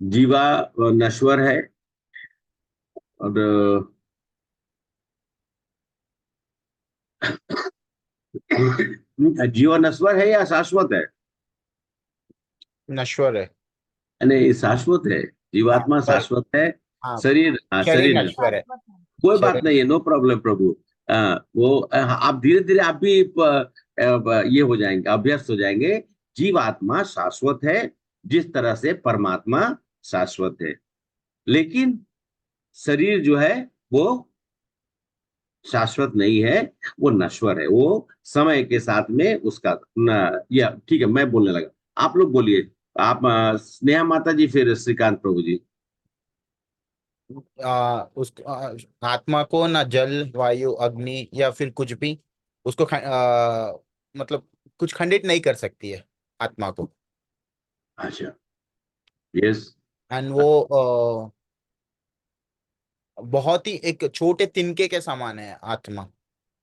जीवा नश्वर है। और जीवा नश्वर है या शाश्वत है? नश्वर है। नहीं, शाश्वत है। हाँ जीवात्मा सॉरी। शाश्वत है। हाँ, शरीर, हाँ, शरीर शरीर नश्वर है। कोई बात शरीर। नहीं है, नो प्रॉब्लम प्रभु। वो आप धीरे धीरे आप भी ये हो जाएंगे, अभ्यस्त हो जाएंगे। जीवात्मा शाश्वत है, जिस तरह से परमात्मा शाश्वत है। लेकिन शरीर जो है वो शाश्वत नहीं है, वो नश्वर है। वो समय के साथ में उसका या ठीक है, मैं बोलने लगा, आप लोग बोलिए। आप स्नेहा माता जी, फिर श्रीकांत प्रभु जी। उस आत्मा को ना जल वायु अग्नि या फिर कुछ भी उसको मतलब कुछ खंडित नहीं कर सकती है आत्मा को। अच्छा। यस। एंड वो बहुत ही एक छोटे तिनके के समान है आत्मा।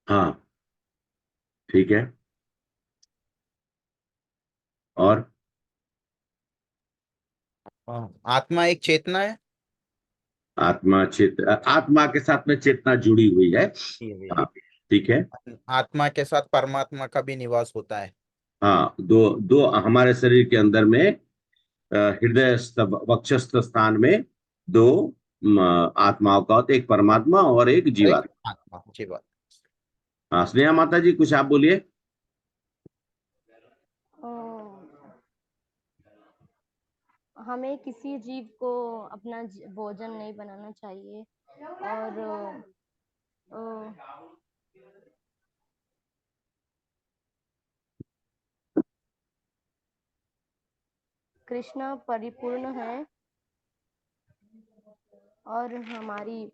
हाँ, ठीक है। और आत्मा एक चेतना है। आत्मा चेत आत्मा के साथ में चेतना जुड़ी हुई है। ये हाँ, ठीक है। आत्मा के साथ परमात्मा का भी निवास होता है। हाँ, दो दो हमारे शरीर के अंदर में हृदय वक्षस्थ स्थान में दो आत्माओं का होता है, एक परमात्मा और एक और एक जीवात्मा। आत्मा जीवन। हाँ, स्नेहा माता जी, कुछ आप बोलिए। अ, हमें किसी जीव को अपना भोजन नहीं बनाना चाहिए। और अ, कृष्ण परिपूर्ण है, और हमारी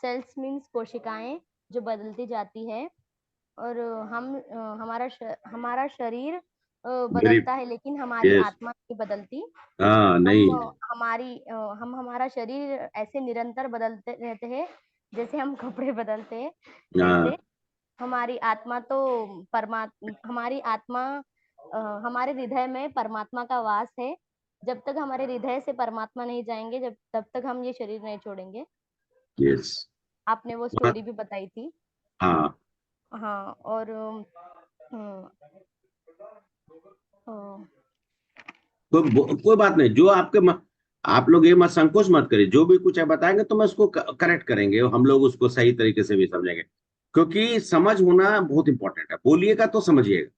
सेल्स मीन्स कोशिकाएं जो बदलती जाती है। और हमारा शरीर वेरी। बदलता है, लेकिन हमारी यस। आत्मा नहीं बदलती। हाँ, हम नहीं। हम हमारा शरीर ऐसे निरंतर बदलते रहते हैं, जैसे हम कपड़े बदलते हैं। हाँ। वैसे हमारी आत्मा तो हमारी आत्मा हमारे हृदय में परमात्मा का वास है। जब तक हमारे हृदय से परमात्मा नहीं जाएंगे, जब तब तक हम ये शरीर नहीं छोड़ेंगे। यस। आपने वो स्टोरी भी बताई थी। हाँ, हाँ। और हम्म, अ, कोई बात नहीं। जो आप लोग ये मत संकोच मत करिए, जो भी कुछ आप बताएंगे तो मैं उसको करेक्ट करेंगे, हम लोग उसको सही तरीके से भी समझेंगे। क्योंकि समझ होना बहुत इंपॉर्टेंट है, बोलिएगा तो समझिएगा।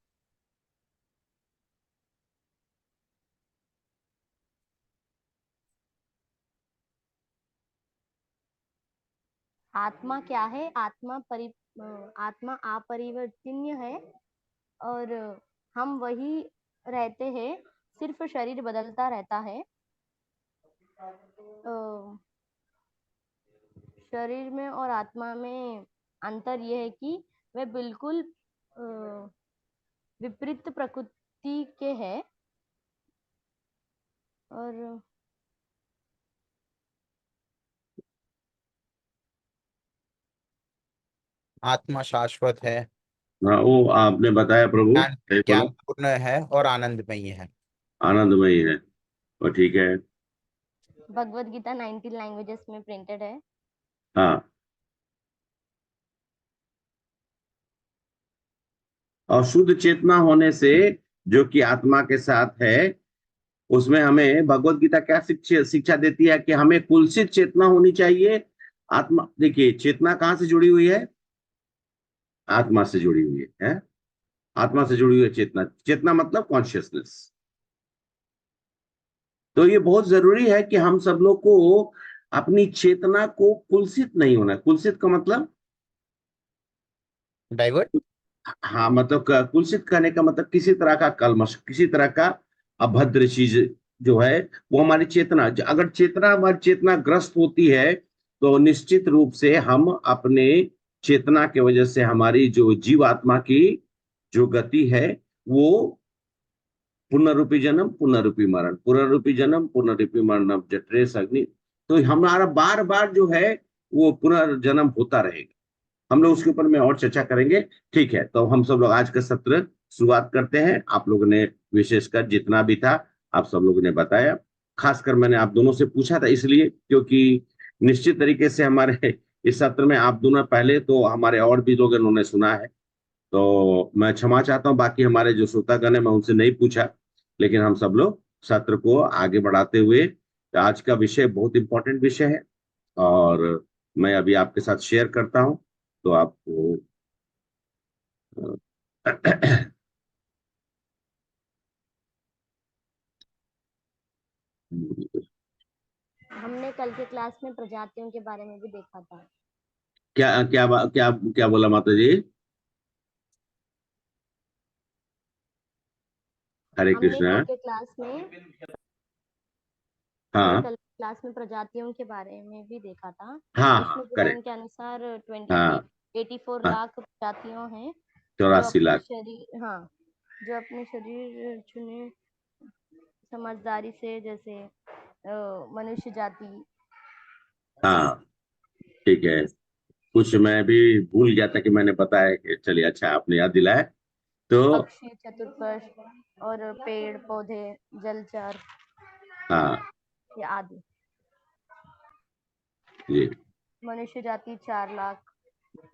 आत्मा क्या है? आत्मा अपरिवर्तनीय है। और हम वही रहते हैं, सिर्फ शरीर बदलता रहता है। अ, शरीर में और आत्मा में अंतर यह है कि वे बिल्कुल अ, विपरीत प्रकृति के हैं। और हाँ, आत्मा शाश्वत है। वो आपने बताया प्रभु, ज्ञान सही ज्ञान बोला। पूर्ण है और आनंदमयी है। आनंदमयी है। और ठीक है। भगवत गीता 19 लैंग्वेजेस में प्रिंटेड है। हाँ। और शुद्ध चेतना होने से, जो कि आत्मा के साथ है, उसमें हमें भगवत गीता क्या शिक्षा शिक्षा देती है कि हमें कुलसित चेतना होनी चाहिए। आत्मा, देखिए, चेतना कहाँ से जुड़ी हुई है? आत्मा से जुड़ी हुई है? आत्मा से जुड़ी हुई है चेतना। चेतना मतलब कॉन्शियसनेस। तो ये बहुत जरूरी है कि हम सब लोग को अपनी चेतना को कुलसित नहीं होना। कुलसित का मतलब, डाइवर्ट। हाँ, मतलब कुलसित करने का मतलब किसी तरह का कलमश, किसी तरह का अभद्र चीज जो है, वो हमारी चेतना, हमारी चेतना ग्रस्त होती है, तो निश्चित रूप से हम अपने चेतना के वजह से हमारी जो जीवात्मा की जो गति है, वो पुनरुपि जन्म पुनरुपि मरण, पुनरुपि जन्म पुनरुपि मरणम जठरेश अग्नि। तो हमारा बार बार जो है वो पुनर्जन्म होता रहेगा। हम लोग उसके ऊपर में और चर्चा करेंगे। ठीक है, तो हम सब लोग आज का सत्र शुरुआत करते हैं। आप लोगों ने विशेषकर जितना भी था, आप सब लोगों ने बताया। खासकर मैंने आप दोनों से पूछा था इसलिए, क्योंकि निश्चित तरीके से हमारे इस सत्र में आप दोनों पहले, तो हमारे और भी लोग इन्होंने सुना है, तो मैं क्षमा चाहता हूं। बाकी हमारे जो श्रोतागण है, मैं उनसे नहीं पूछा, लेकिन हम सब लोग सत्र को आगे बढ़ाते हुए, आज का विषय बहुत इंपॉर्टेंट विषय है और मैं अभी आपके साथ शेयर करता हूं, तो आपको हमने कल के क्लास में प्रजातियों के बारे में भी देखा था। क्या क्या क्या क्या बोला माता जी? हरे हमने कृष्णा। कल के क्लास में हाँ क्लास में प्रजातियों के बारे में भी देखा था। हाँ विष्णु हाँ, पुराण करेक्ट। के अनुसार हाँ 84 हाँ, लाख प्रजातियों हैं जो 84 अपने लाख। शरीर, हाँ, जो अपने शरीर चुने समझदारी से, जैसे मनुष्य जाति, हाँ ठीक है, कुछ मैं भी भूल गया था कि मैंने बताया कि, चलिए अच्छा आपने याद दिलाया। तो पक्षी चतुष्पद और पेड़ पौधे, जलचर, हाँ ये आदि। जी, मनुष्य जाति 4 लाख।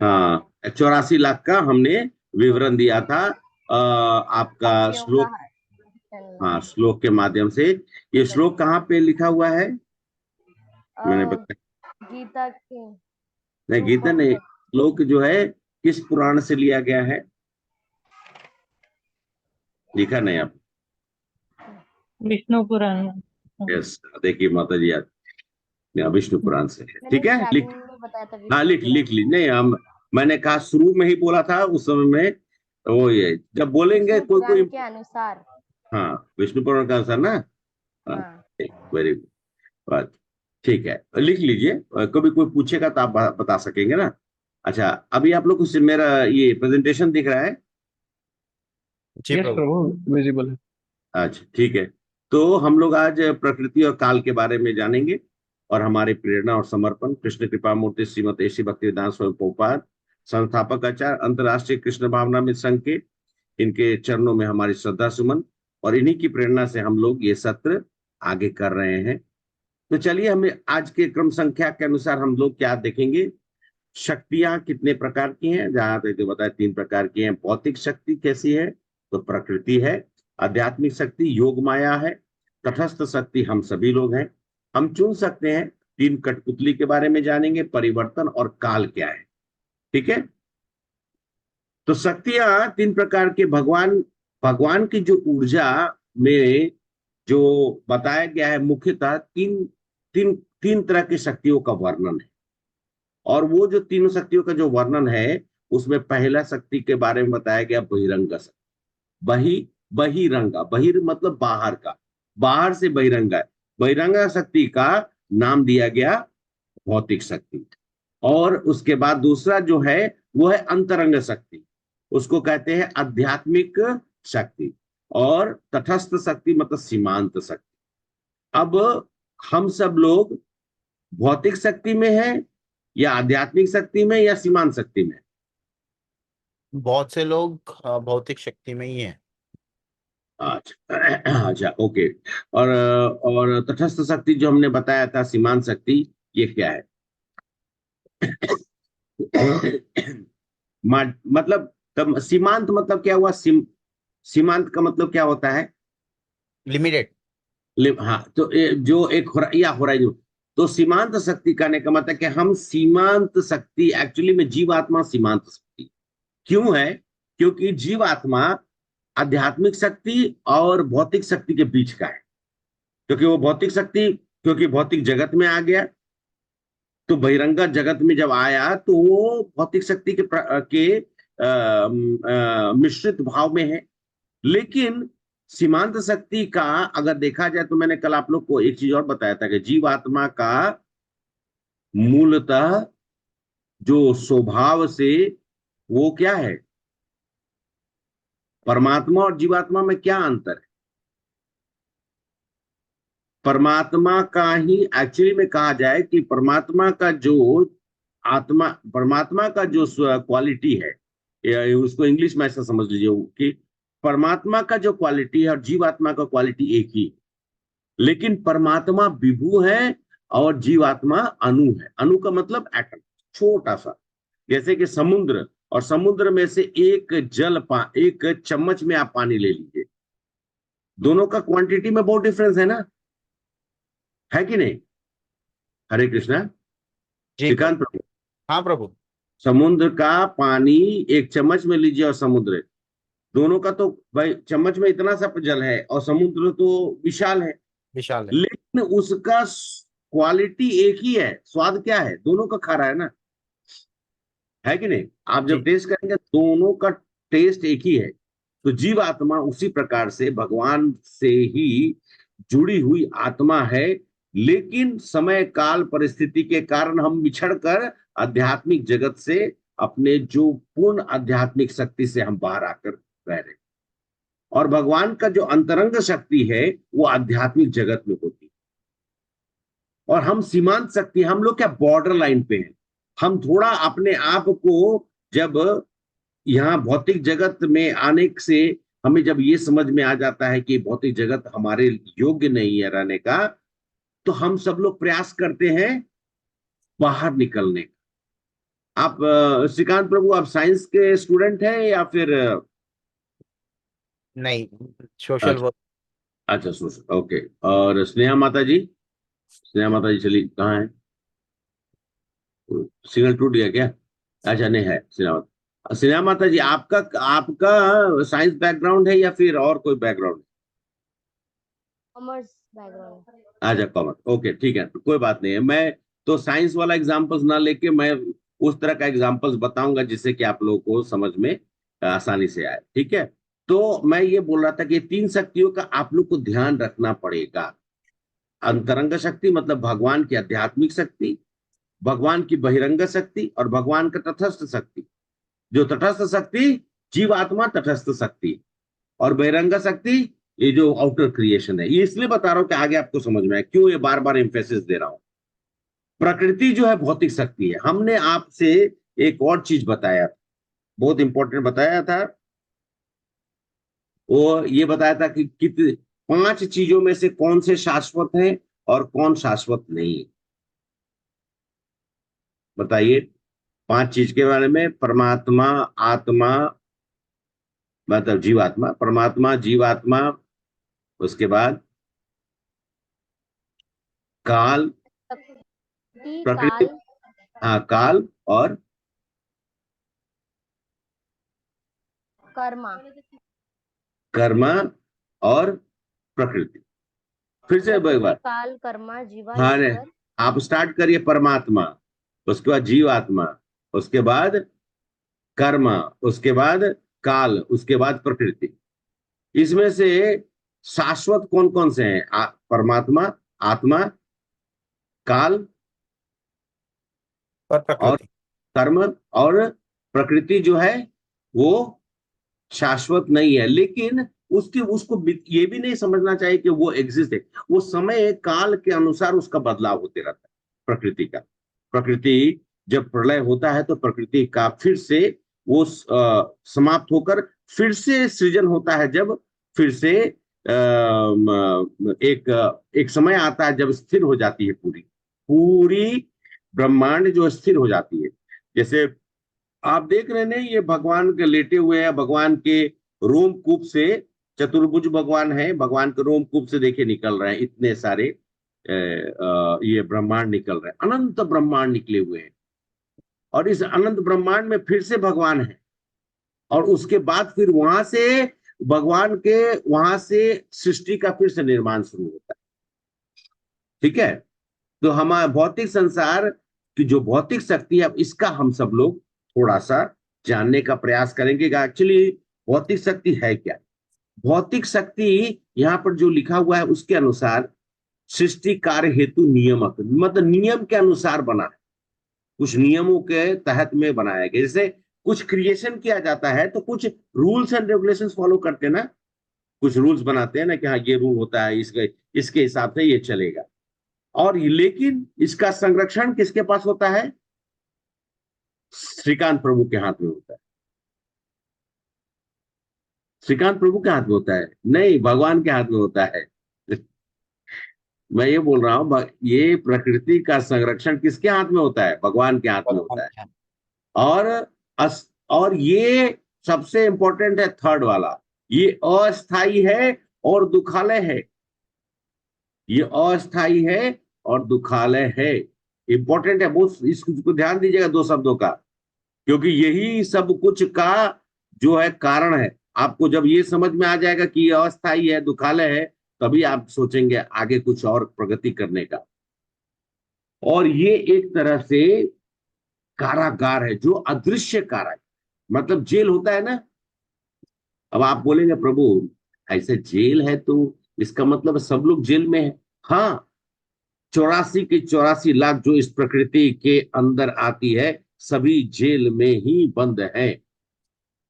हाँ 84 लाख का हमने विवरण दिया था आपका पक्षियों का श्लोक। 10 हाँ, लाख। श्लोक के माध्यम से। ये श्लोक कहाँ पे लिखा हुआ है? मैंने अ, बताया गीता के नहीं, गीता नहीं, 2.7। श्लोक जो है किस पुराण से लिया गया है? लिखा नहीं आप? विष्णु पुराण में। यस, देखिए माता जी याद, विष्णु पुराण से है, मैंने ठीक है, स्टार्टिंग लिख। में बताया था हाँ विष्णु लिख पुराण। लिख ली नहीं, हम मैंने कहा शुरू में ही बोला था उस समय में, वो ये जब बोलेंगे विष्णु कोई पुराण कोई। के अनुसार। हाँ विष्णु पुराण का आंसर ना। हाँ, हाँ, वेरी गुड, ठीक है, लिख लीजिए, कभी कोई पूछेगा तो आप बता सकेंगे ना। अच्छा, अभी आप लोग को मेरा ये प्रेजेंटेशन दिख रहा है? जी यस प्रभु। प्रभु, विजिबल है। अच्छा ठीक है, तो हम लोग आज प्रकृति और काल के बारे में जानेंगे, और हमारे प्रेरणा और समर्पण कृष्ण कृपा मूर्ति श्रीमती श्री भक्तिवेदांत स्वामी प्रभुपाद, संस्थापक आचार्य अंतर्राष्ट्रीय कृष्ण भावनामृत संघ के, इनके चरणों में हमारी श्रद्धा सुमन, और इन्हीं की प्रेरणा से हम लोग ये सत्र आगे कर रहे हैं। तो चलिए, हमें आज के क्रम संख्या के अनुसार हम लोग क्या देखेंगे। शक्तियां कितने प्रकार की हैं? जहां तक तो बताया 3 प्रकार की हैं। भौतिक शक्ति कैसी है? तो प्रकृति है। आध्यात्मिक शक्ति योग माया है। तटस्थ शक्ति हम सभी लोग हैं, हम चुन सकते हैं। 3 कठपुतली के बारे में जानेंगे, परिवर्तन और काल क्या है, ठीक है। तो शक्तियां 3 प्रकार के, भगवान भगवान की जो ऊर्जा में जो बताया गया है, मुख्यतः तीन तीन तीन तरह की शक्तियों का वर्णन है। और वो जो तीनों शक्तियों का जो वर्णन है, उसमें पहला शक्ति के बारे में बताया गया बहिरंग शक्ति। बहिरंगा, बहिर मतलब बाहर का, बाहर से बहिरंगा। बहिरंगा शक्ति का नाम दिया गया भौतिक शक्ति। और उसके बाद दूसरा जो है वो है अंतरंग शक्ति, उसको कहते हैं आध्यात्मिक शक्ति। और तटस्थ शक्ति मतलब सीमांत शक्ति। अब हम सब लोग भौतिक शक्ति में है, या आध्यात्मिक शक्ति में, या सीमांत शक्ति में? बहुत से लोग भौतिक शक्ति में ही हैं। अच्छा अच्छा, ओके। और तटस्थ शक्ति जो हमने बताया था, सीमांत शक्ति, ये क्या है? मतलब तब सीमांत मतलब क्या हुआ? सीमांत का मतलब क्या होता है? लिमिटेड। हाँ, तो जो एक या होराइजन। तो सीमांत शक्ति कहने का मतलब कि हम सीमांत शक्ति, एक्चुअली में जीवात्मा सीमांत शक्ति क्यों है? क्योंकि जीवात्मा आध्यात्मिक शक्ति और भौतिक शक्ति के बीच का है। क्योंकि वो भौतिक शक्ति, क्योंकि भौतिक जगत में आ गया, तो बहिरंगा जगत में जब आया तो वो भौतिक शक्ति के मिश्रित भाव में है। लेकिन सीमांत शक्ति का अगर देखा जाए, तो मैंने कल आप लोग को एक चीज और बताया था कि जीवात्मा का मूलतः जो स्वभाव से, वो क्या है? परमात्मा और जीवात्मा में क्या अंतर है? परमात्मा का ही एक्चुअली में कहा जाए कि परमात्मा का जो आत्मा, परमात्मा का जो क्वालिटी है, या उसको इंग्लिश में ऐसा समझ लीजिए कि परमात्मा का जो क्वालिटी है और जीवात्मा का क्वालिटी एक ही। लेकिन परमात्मा विभू है और जीवात्मा अणु है। अणु का मतलब एटम, छोटा सा, जैसे कि समुद्र, और समुद्र में से एक चम्मच में आप पानी ले लीजिए, दोनों का क्वांटिटी में बहुत डिफरेंस है ना, है कि नहीं? हरे कृष्णा। जी श्रीकांत प्रभु। प्रभु, हाँ प्रभु। समुद्र का पानी एक चम्मच में लीजिए और समुद्र, दोनों का तो भाई चम्मच में इतना सा जल है और समुद्र तो विशाल है, विशाल है। लेकिन उसका क्वालिटी एक ही है, स्वाद क्या है, दोनों का खारा है ना, है कि नहीं? आप जब जी। टेस्ट करेंगे दोनों का टेस्ट एक ही है। तो जीव आत्मा उसी प्रकार से भगवान से ही जुड़ी हुई आत्मा है, लेकिन समय काल परिस्थिति के कारण हम बिछड़ कर आध्यात्मिक जगत से, अपने जो पूर्ण आध्यात्मिक शक्ति से हम बाहर आकर रह रहे हैं। और भगवान का जो अंतरंग शक्ति है वो आध्यात्मिक जगत में होती है, और हम सीमांत शक्ति, हम लोग क्या बॉर्डर लाइन पे हैं। हम थोड़ा अपने आप को, जब यहाँ भौतिक जगत में आने से हमें जब ये समझ में आ जाता है कि भौतिक जगत हमारे योग्य नहीं है रहने का, तो हम सब लोग प्रयास करते हैं बाहर निकलने का। आप श्रीकांत प्रभु, आप साइंस के स्टूडेंट हैं या फिर नहीं, सोशल अच्छा, वर्क। अच्छा सोशल, ओके। और स्नेहा माता जी, स्नेहा माता जी चली कहाँ है? सिग्नल टूट गया क्या? अच्छा नहीं है स्नेहा माता। स्नेहा माता जी, आपका आपका साइंस बैकग्राउंड है या फिर और कोई बैकग्राउंड? Commerce background. अच्छा कॉमर्स, ओके ठीक है, तो कोई बात नहीं है। मैं तो साइंस वाला एग्जांपल्स ना लेके मैं उस तरह का एग्जांपल्स बताऊंगा जिससे कि आप लोगों को समझ में आसानी से आए, ठीक है? तो मैं ये बोल रहा था कि तीन शक्तियों का आप लोग को ध्यान रखना पड़ेगा। अंतरंग शक्ति मतलब भगवान की आध्यात्मिक शक्ति, भगवान की बहिरंग शक्ति, और भगवान का तटस्थ शक्ति। जो तटस्थ शक्ति जीवात्मा तटस्थ शक्ति, और बहिरंग शक्ति ये जो आउटर क्रिएशन है। ये इसलिए बता रहा हूं कि आगे आपको समझ में आए क्यों ये बार बार एम्फेसिस दे रहा हूं। प्रकृति जो है भौतिक शक्ति है। हमने आपसे एक और चीज बताया था, बहुत इंपॉर्टेंट बताया था, वो ये बताया था कि पांच चीजों में से कौन से शाश्वत हैं और कौन शाश्वत नहीं है। बताइए, पांच चीज के बारे में। परमात्मा, आत्मा मतलब जीवात्मा, परमात्मा, जीवात्मा, उसके बाद काल, शक्ति, प्रकृति, काल, हाँ काल, और कर्मा। कर्म, और प्रकृति। फिर से एक प्रकृति, बार। काल, कर्मा, जीवा, हाँ ने, ईश्वर। आप स्टार्ट करिए परमात्मा, उसके बाद जीवात्मा, उसके बाद कर्म, उसके बाद काल, उसके बाद प्रकृति। इसमें से शाश्वत कौन कौन से हैं? परमात्मा, आत्मा, काल, और और प्रकृति। कर्म, और प्रकृति जो है वो शाश्वत नहीं है। लेकिन उसकी उसको ये भी नहीं समझना चाहिए कि वो एग्जिस्ट है। वो समय काल के अनुसार उसका बदलाव होते रहता है प्रकृति का। प्रकृति जब प्रलय होता है तो प्रकृति का फिर से वो समाप्त होकर फिर से सृजन होता है। जब फिर से एक एक समय आता है जब स्थिर हो जाती है पूरी पूरी ब्रह्मांड जो स्थिर हो जाती है। जैसे आप देख रहे हैं ये भगवान के लेटे हुए हैं, भगवान के रोमकूप से, चतुर्भुज भगवान है, भगवान के रोमकूप से देखे निकल रहे हैं इतने सारे ये ब्रह्मांड निकल रहे हैं, अनंत ब्रह्मांड निकले हुए हैं। और इस अनंत ब्रह्मांड में फिर से भगवान है, और उसके बाद फिर वहां से भगवान के वहां से सृष्टि का फिर से निर्माण शुरू होता है। ठीक है? तो हमारा भौतिक संसार की जो भौतिक शक्ति है, अब इसका हम सब लोग थोड़ा सा जानने का प्रयास करेंगे कि एक्चुअली भौतिक शक्ति है क्या। भौतिक शक्ति यहाँ पर जो लिखा हुआ है उसके अनुसार सृष्टि कार्य हेतु नियमक, मतलब नियम के अनुसार बना है, कुछ नियमों के तहत में बनाया गया। जैसे कुछ क्रिएशन किया जाता है तो कुछ रूल्स एंड रेगुलेशंस फॉलो करते हैं ना, कुछ रूल्स बनाते हैं ना कि हाँ ये रूल होता है, इसके इसके हिसाब से ये चलेगा। और लेकिन इसका संरक्षण किसके पास होता है? श्रीकांत प्रभु के हाथ में होता है। श्रीकांत प्रभु के हाथ में होता है? नहीं, भगवान के हाथ में होता है। मैं ये बोल रहा हूँ, ये प्रकृति का संरक्षण किसके हाथ में होता है? भगवान के हाथ में होता है। और और ये सबसे इंपॉर्टेंट है, थर्ड वाला, ये अस्थाई है और दुखालय है। ये अस्थाई है और दुखालय है। इंपॉर्टेंट है, बहुत इसको ध्यान दीजिएगा 2 शब्दों का, क्योंकि यही सब कुछ का जो है कारण है। आपको जब ये समझ में आ जाएगा कि ये अस्थाई है, दुखालय है, तभी आप सोचेंगे आगे कुछ और प्रगति करने का। और ये एक तरह से कारागार है, जो अदृश्य कारागार, मतलब जेल होता है ना। अब आप बोलेंगे प्रभु ऐसे जेल है तो इसका मतलब सब लोग जेल में है। हाँ, 84 के 84 लाख जो इस प्रकृति के अंदर आती है, सभी जेल में ही बंद है।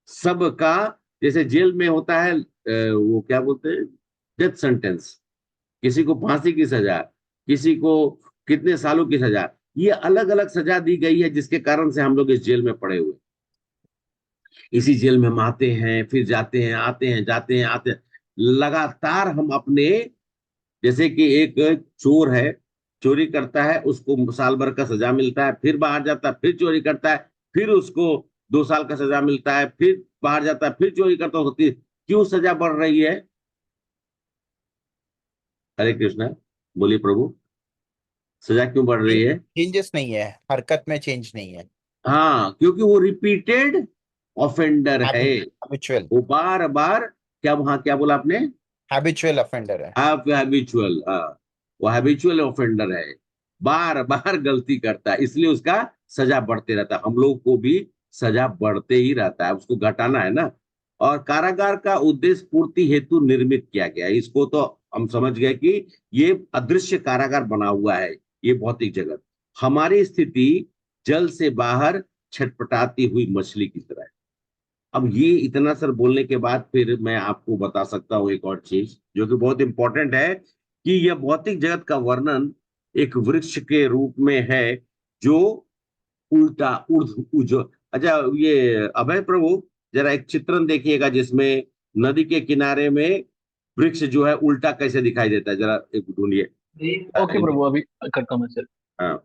सबका, जैसे जेल में होता है वो क्या बोलते हैं, डेथ सेंटेंस, किसी को फांसी की सजा, किसी को कितने सालों की सजा, ये अलग अलग सजा दी गई है, जिसके कारण से हम लोग इस जेल में पड़े हुए। इसी जेल में हम आते हैं, फिर जाते हैं, आते हैं, जाते हैं, आते हैं, लगातार हम अपने, जैसे कि एक चोर है, चोरी करता है, उसको साल भर का सजा मिलता है, फिर बाहर जाता है, फिर चोरी करता है, फिर उसको 2 साल का सजा मिलता है, फिर बाहर जाता है, फिर चोरी करता होती है। क्यों सजा बढ़ रही है? हरे कृष्णा, बोलिए प्रभु, सजा क्यों बढ़ रही है? चेंजेस नहीं है, हरकत में चेंज नहीं है। हाँ, क्योंकि वो रिपीटेड ऑफेंडर है। हैबिचुअल वो बार बार, क्या वहां क्या बोला आपने? हैबिचुअल ऑफेंडर है। आप हैबिचुअल, हाँ, वो हैबिचुअल ऑफेंडर है, बार बार गलती करता है, इसलिए उसका सजा बढ़ते रहता है। हम लोग को भी सजा बढ़ते ही रहता है, उसको घटाना है ना। और कारागार का उद्देश्य पूर्ति हेतु निर्मित किया गया है। इसको तो हम समझ गए कि ये अदृश्य कारागार बना हुआ है, ये भौतिक जगत। हमारी स्थिति जल से बाहर छटपटाती हुई मछली की तरह है। अब ये इतना सर बोलने के बाद फिर मैं आपको बता सकता हूँ एक और चीज जो कि बहुत इंपॉर्टेंट है, कि यह भौतिक जगत का वर्णन एक वृक्ष के रूप में है, जो उल्टा जो, अच्छा, ये अभय प्रभु, जरा एक चित्रण देखिएगा जिसमें नदी के किनारे में वृक्ष जो है उल्टा कैसे दिखाई देता है, जरा एक ढूंढिए। ओके प्रभु, अभी करता हूँ मैं सर। हाँ,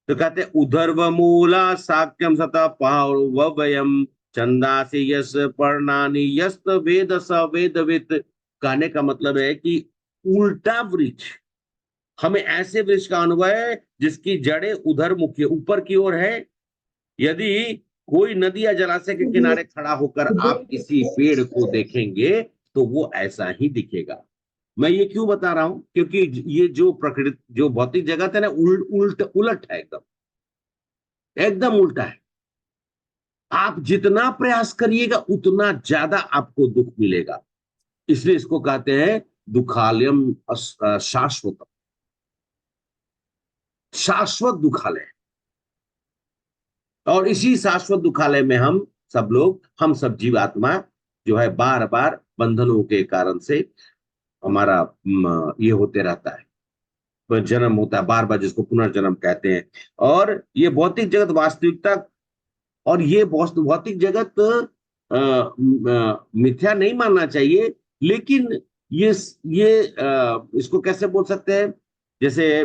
तो कहते उधर्व मूला साक्यम सतः पावयम छंदासी यस पर्णानि यस्त वेद स वेदवित। कहने का मतलब है कि उल्टा वृक्ष, हमें ऐसे वृक्ष का अनुभव है जिसकी जड़ें उधर मुखी ऊपर की ओर है। यदि कोई नदी या जलाशय के किनारे खड़ा होकर आप किसी पेड़ को देखेंगे तो वो ऐसा ही दिखेगा। मैं ये क्यों बता रहा हूं? क्योंकि ये जो प्रकृति, जो भौतिक जगत है ना, उलट है, एकदम एकदम उल्टा है। आप जितना प्रयास करिएगा उतना ज्यादा आपको दुख मिलेगा। इसलिए इसको कहते हैं दुखालयम, शाश्वत, शाश्वत दुखालय। और इसी शाश्वत दुखालय में हम सब जीवात्मा जो है बार बार बंधनों के कारण से हमारा ये होते रहता है, जन्म होता है बार बार, जिसको पुनर्जन्म कहते हैं। और ये भौतिक जगत वास्तविकता, और ये भौतिक जगत मिथ्या नहीं मानना चाहिए, लेकिन इसको कैसे बोल सकते हैं, जैसे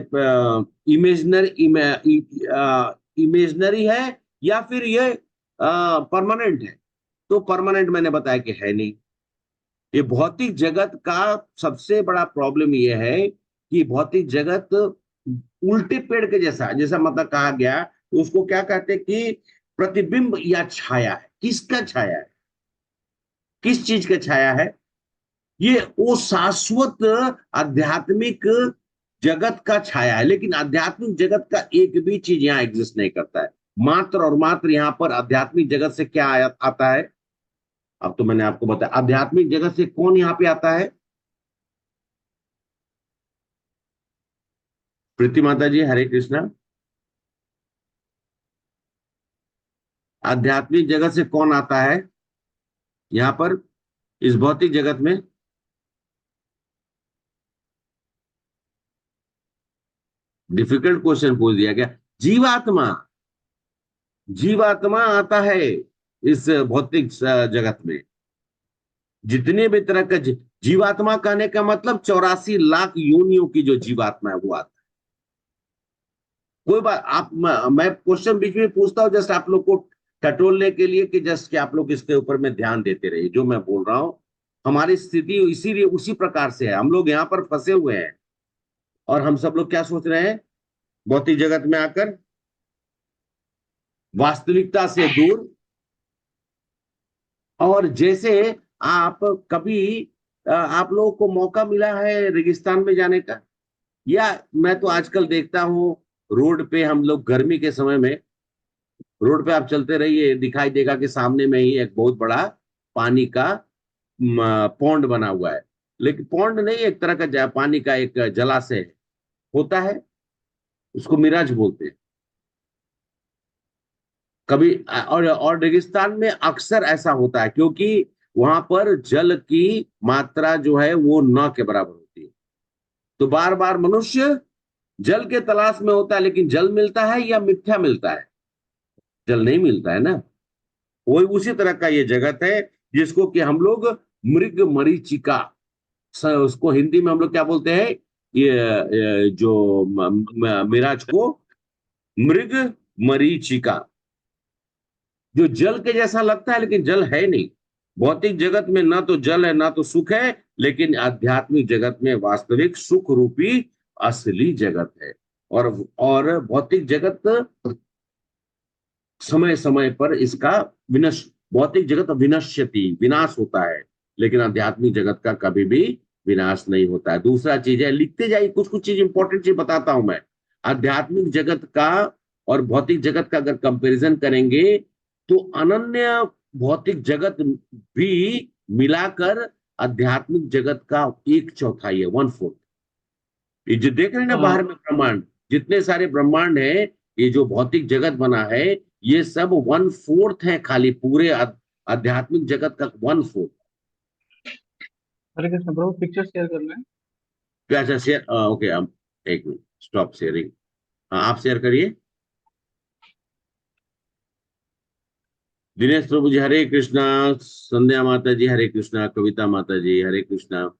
इमेजनरी है या फिर ये परमानेंट है। तो परमानेंट मैंने बताया कि है नहीं। ये भौतिक जगत का सबसे बड़ा प्रॉब्लम ये है कि भौतिक जगत उल्टे पेड़ के जैसा, जैसा मतलब कहा गया, तो उसको क्या कहते हैं कि प्रतिबिंब या छाया है। किसका छाया है? किस चीज का छाया है? ये वो शाश्वत आध्यात्मिक जगत का छाया है। लेकिन आध्यात्मिक जगत का एक भी चीज यहाँ एग्जिस्ट नहीं करता है। मात्र और मात्र यहाँ पर आध्यात्मिक जगत से क्या आता है? अब तो मैंने आपको बताया, आध्यात्मिक जगत से कौन यहाँ पे आता है? प्रीति माता जी, हरे कृष्णा। आध्यात्मिक जगत से कौन आता है यहाँ पर, इस भौतिक जगत में? डिफिकल्ट क्वेश्चन पूछ दिया गया। जीवात्मा, जीवात्मा आता है इस भौतिक जगत में। जितने भी तरह का जीवात्मा कहने का मतलब 84 लाख योनियों की जो जीवात्मा है वो आता है। कोई बात आप मैं क्वेश्चन बीच में पूछता हूँ जस्ट आप लोग को टटोलने के लिए कि जस्ट कि आप लोग इसके ऊपर में ध्यान देते रहिए जो मैं बोल रहा हूँ। हमारी स्थिति इसीलिए उसी प्रकार से है, हम लोग यहाँ पर फंसे हुए हैं और हम सब लोग क्या सोच रहे हैं, भौतिक जगत में आकर वास्तविकता से दूर। और जैसे आप कभी आप लोगों को मौका मिला है रेगिस्तान में जाने का, या मैं तो आजकल देखता हूँ रोड पे हम लोग गर्मी के समय में रोड पे आप चलते रहिए दिखाई देगा कि सामने में ही एक बहुत बड़ा पानी का पौंड बना हुआ है। लेकिन पौंड नहीं, एक तरह का पानी का एक जलाशय होता है, उसको मिराज बोलते हैं। कभी और रेगिस्तान में अक्सर ऐसा होता है क्योंकि वहां पर जल की मात्रा जो है वो न के बराबर होती है। तो बार बार मनुष्य जल के तलाश में होता है, लेकिन जल मिलता है या मिथ्या मिलता है? जल नहीं मिलता है ना। वही उसी तरह का ये जगत है जिसको कि हम लोग मृग मरीचिका, उसको हिंदी में हम लोग क्या बोलते हैं, ये जो मिराज को मृग मरीचिका, जो जल के जैसा लगता है लेकिन जल है नहीं। भौतिक जगत में ना तो जल है ना तो सुख है, लेकिन आध्यात्मिक जगत में वास्तविक सुख रूपी असली जगत है। और भौतिक जगत समय समय पर इसका विनश भौतिक जगत विनश्यति, विनाश होता है, लेकिन आध्यात्मिक जगत का कभी भी विनाश नहीं होता है। दूसरा चीज है, लिखते जाइए, कुछ कुछ चीज इंपॉर्टेंट चीज बताता हूं मैं। आध्यात्मिक जगत का और भौतिक जगत का अगर कंपैरिजन करेंगे तो अनन्य भौतिक जगत भी मिलाकर आध्यात्मिक जगत का 1/4 है, 1/4। ये जो देख रहे हैं ना हाँ बाहर में ब्रह्मांड, जितने सारे ब्रह्मांड है, ये जो भौतिक जगत बना है, ये सब 1/4 है खाली पूरे आध्यात्मिक जगत का 1/4। हरे कृष्ण प्रभु, पिक्चर शेयर करना है। अच्छा शेयर, ओके, हम एक मिनट, स्टॉप शेयरिंग। हाँ आप शेयर करिए। दिनेश प्रभु जी हरे कृष्णा, संध्या माता जी हरे कृष्णा, कविता माता जी हरे कृष्णा।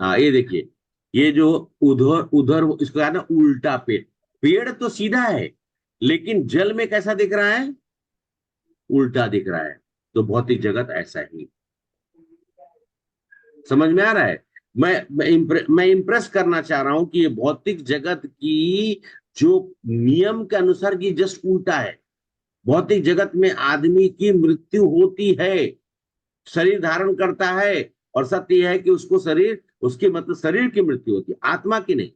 हाँ ये देखिए, ये जो उधर उधर इसको है ना उल्टा पेड़, पेड़ तो सीधा है लेकिन जल में कैसा दिख रहा है, उल्टा दिख रहा है। तो भौतिक जगत ऐसा ही, समझ में आ रहा है? मैं इंप्रेस करना चाह रहा हूं कि ये भौतिक जगत की जो नियम के अनुसार ये जस्ट उल्टा है। भौतिक जगत में आदमी की मृत्यु होती है, शरीर धारण करता है, और सत्य यह है कि उसको शरीर, उसकी मतलब शरीर की मृत्यु होती है, आत्मा की नहीं।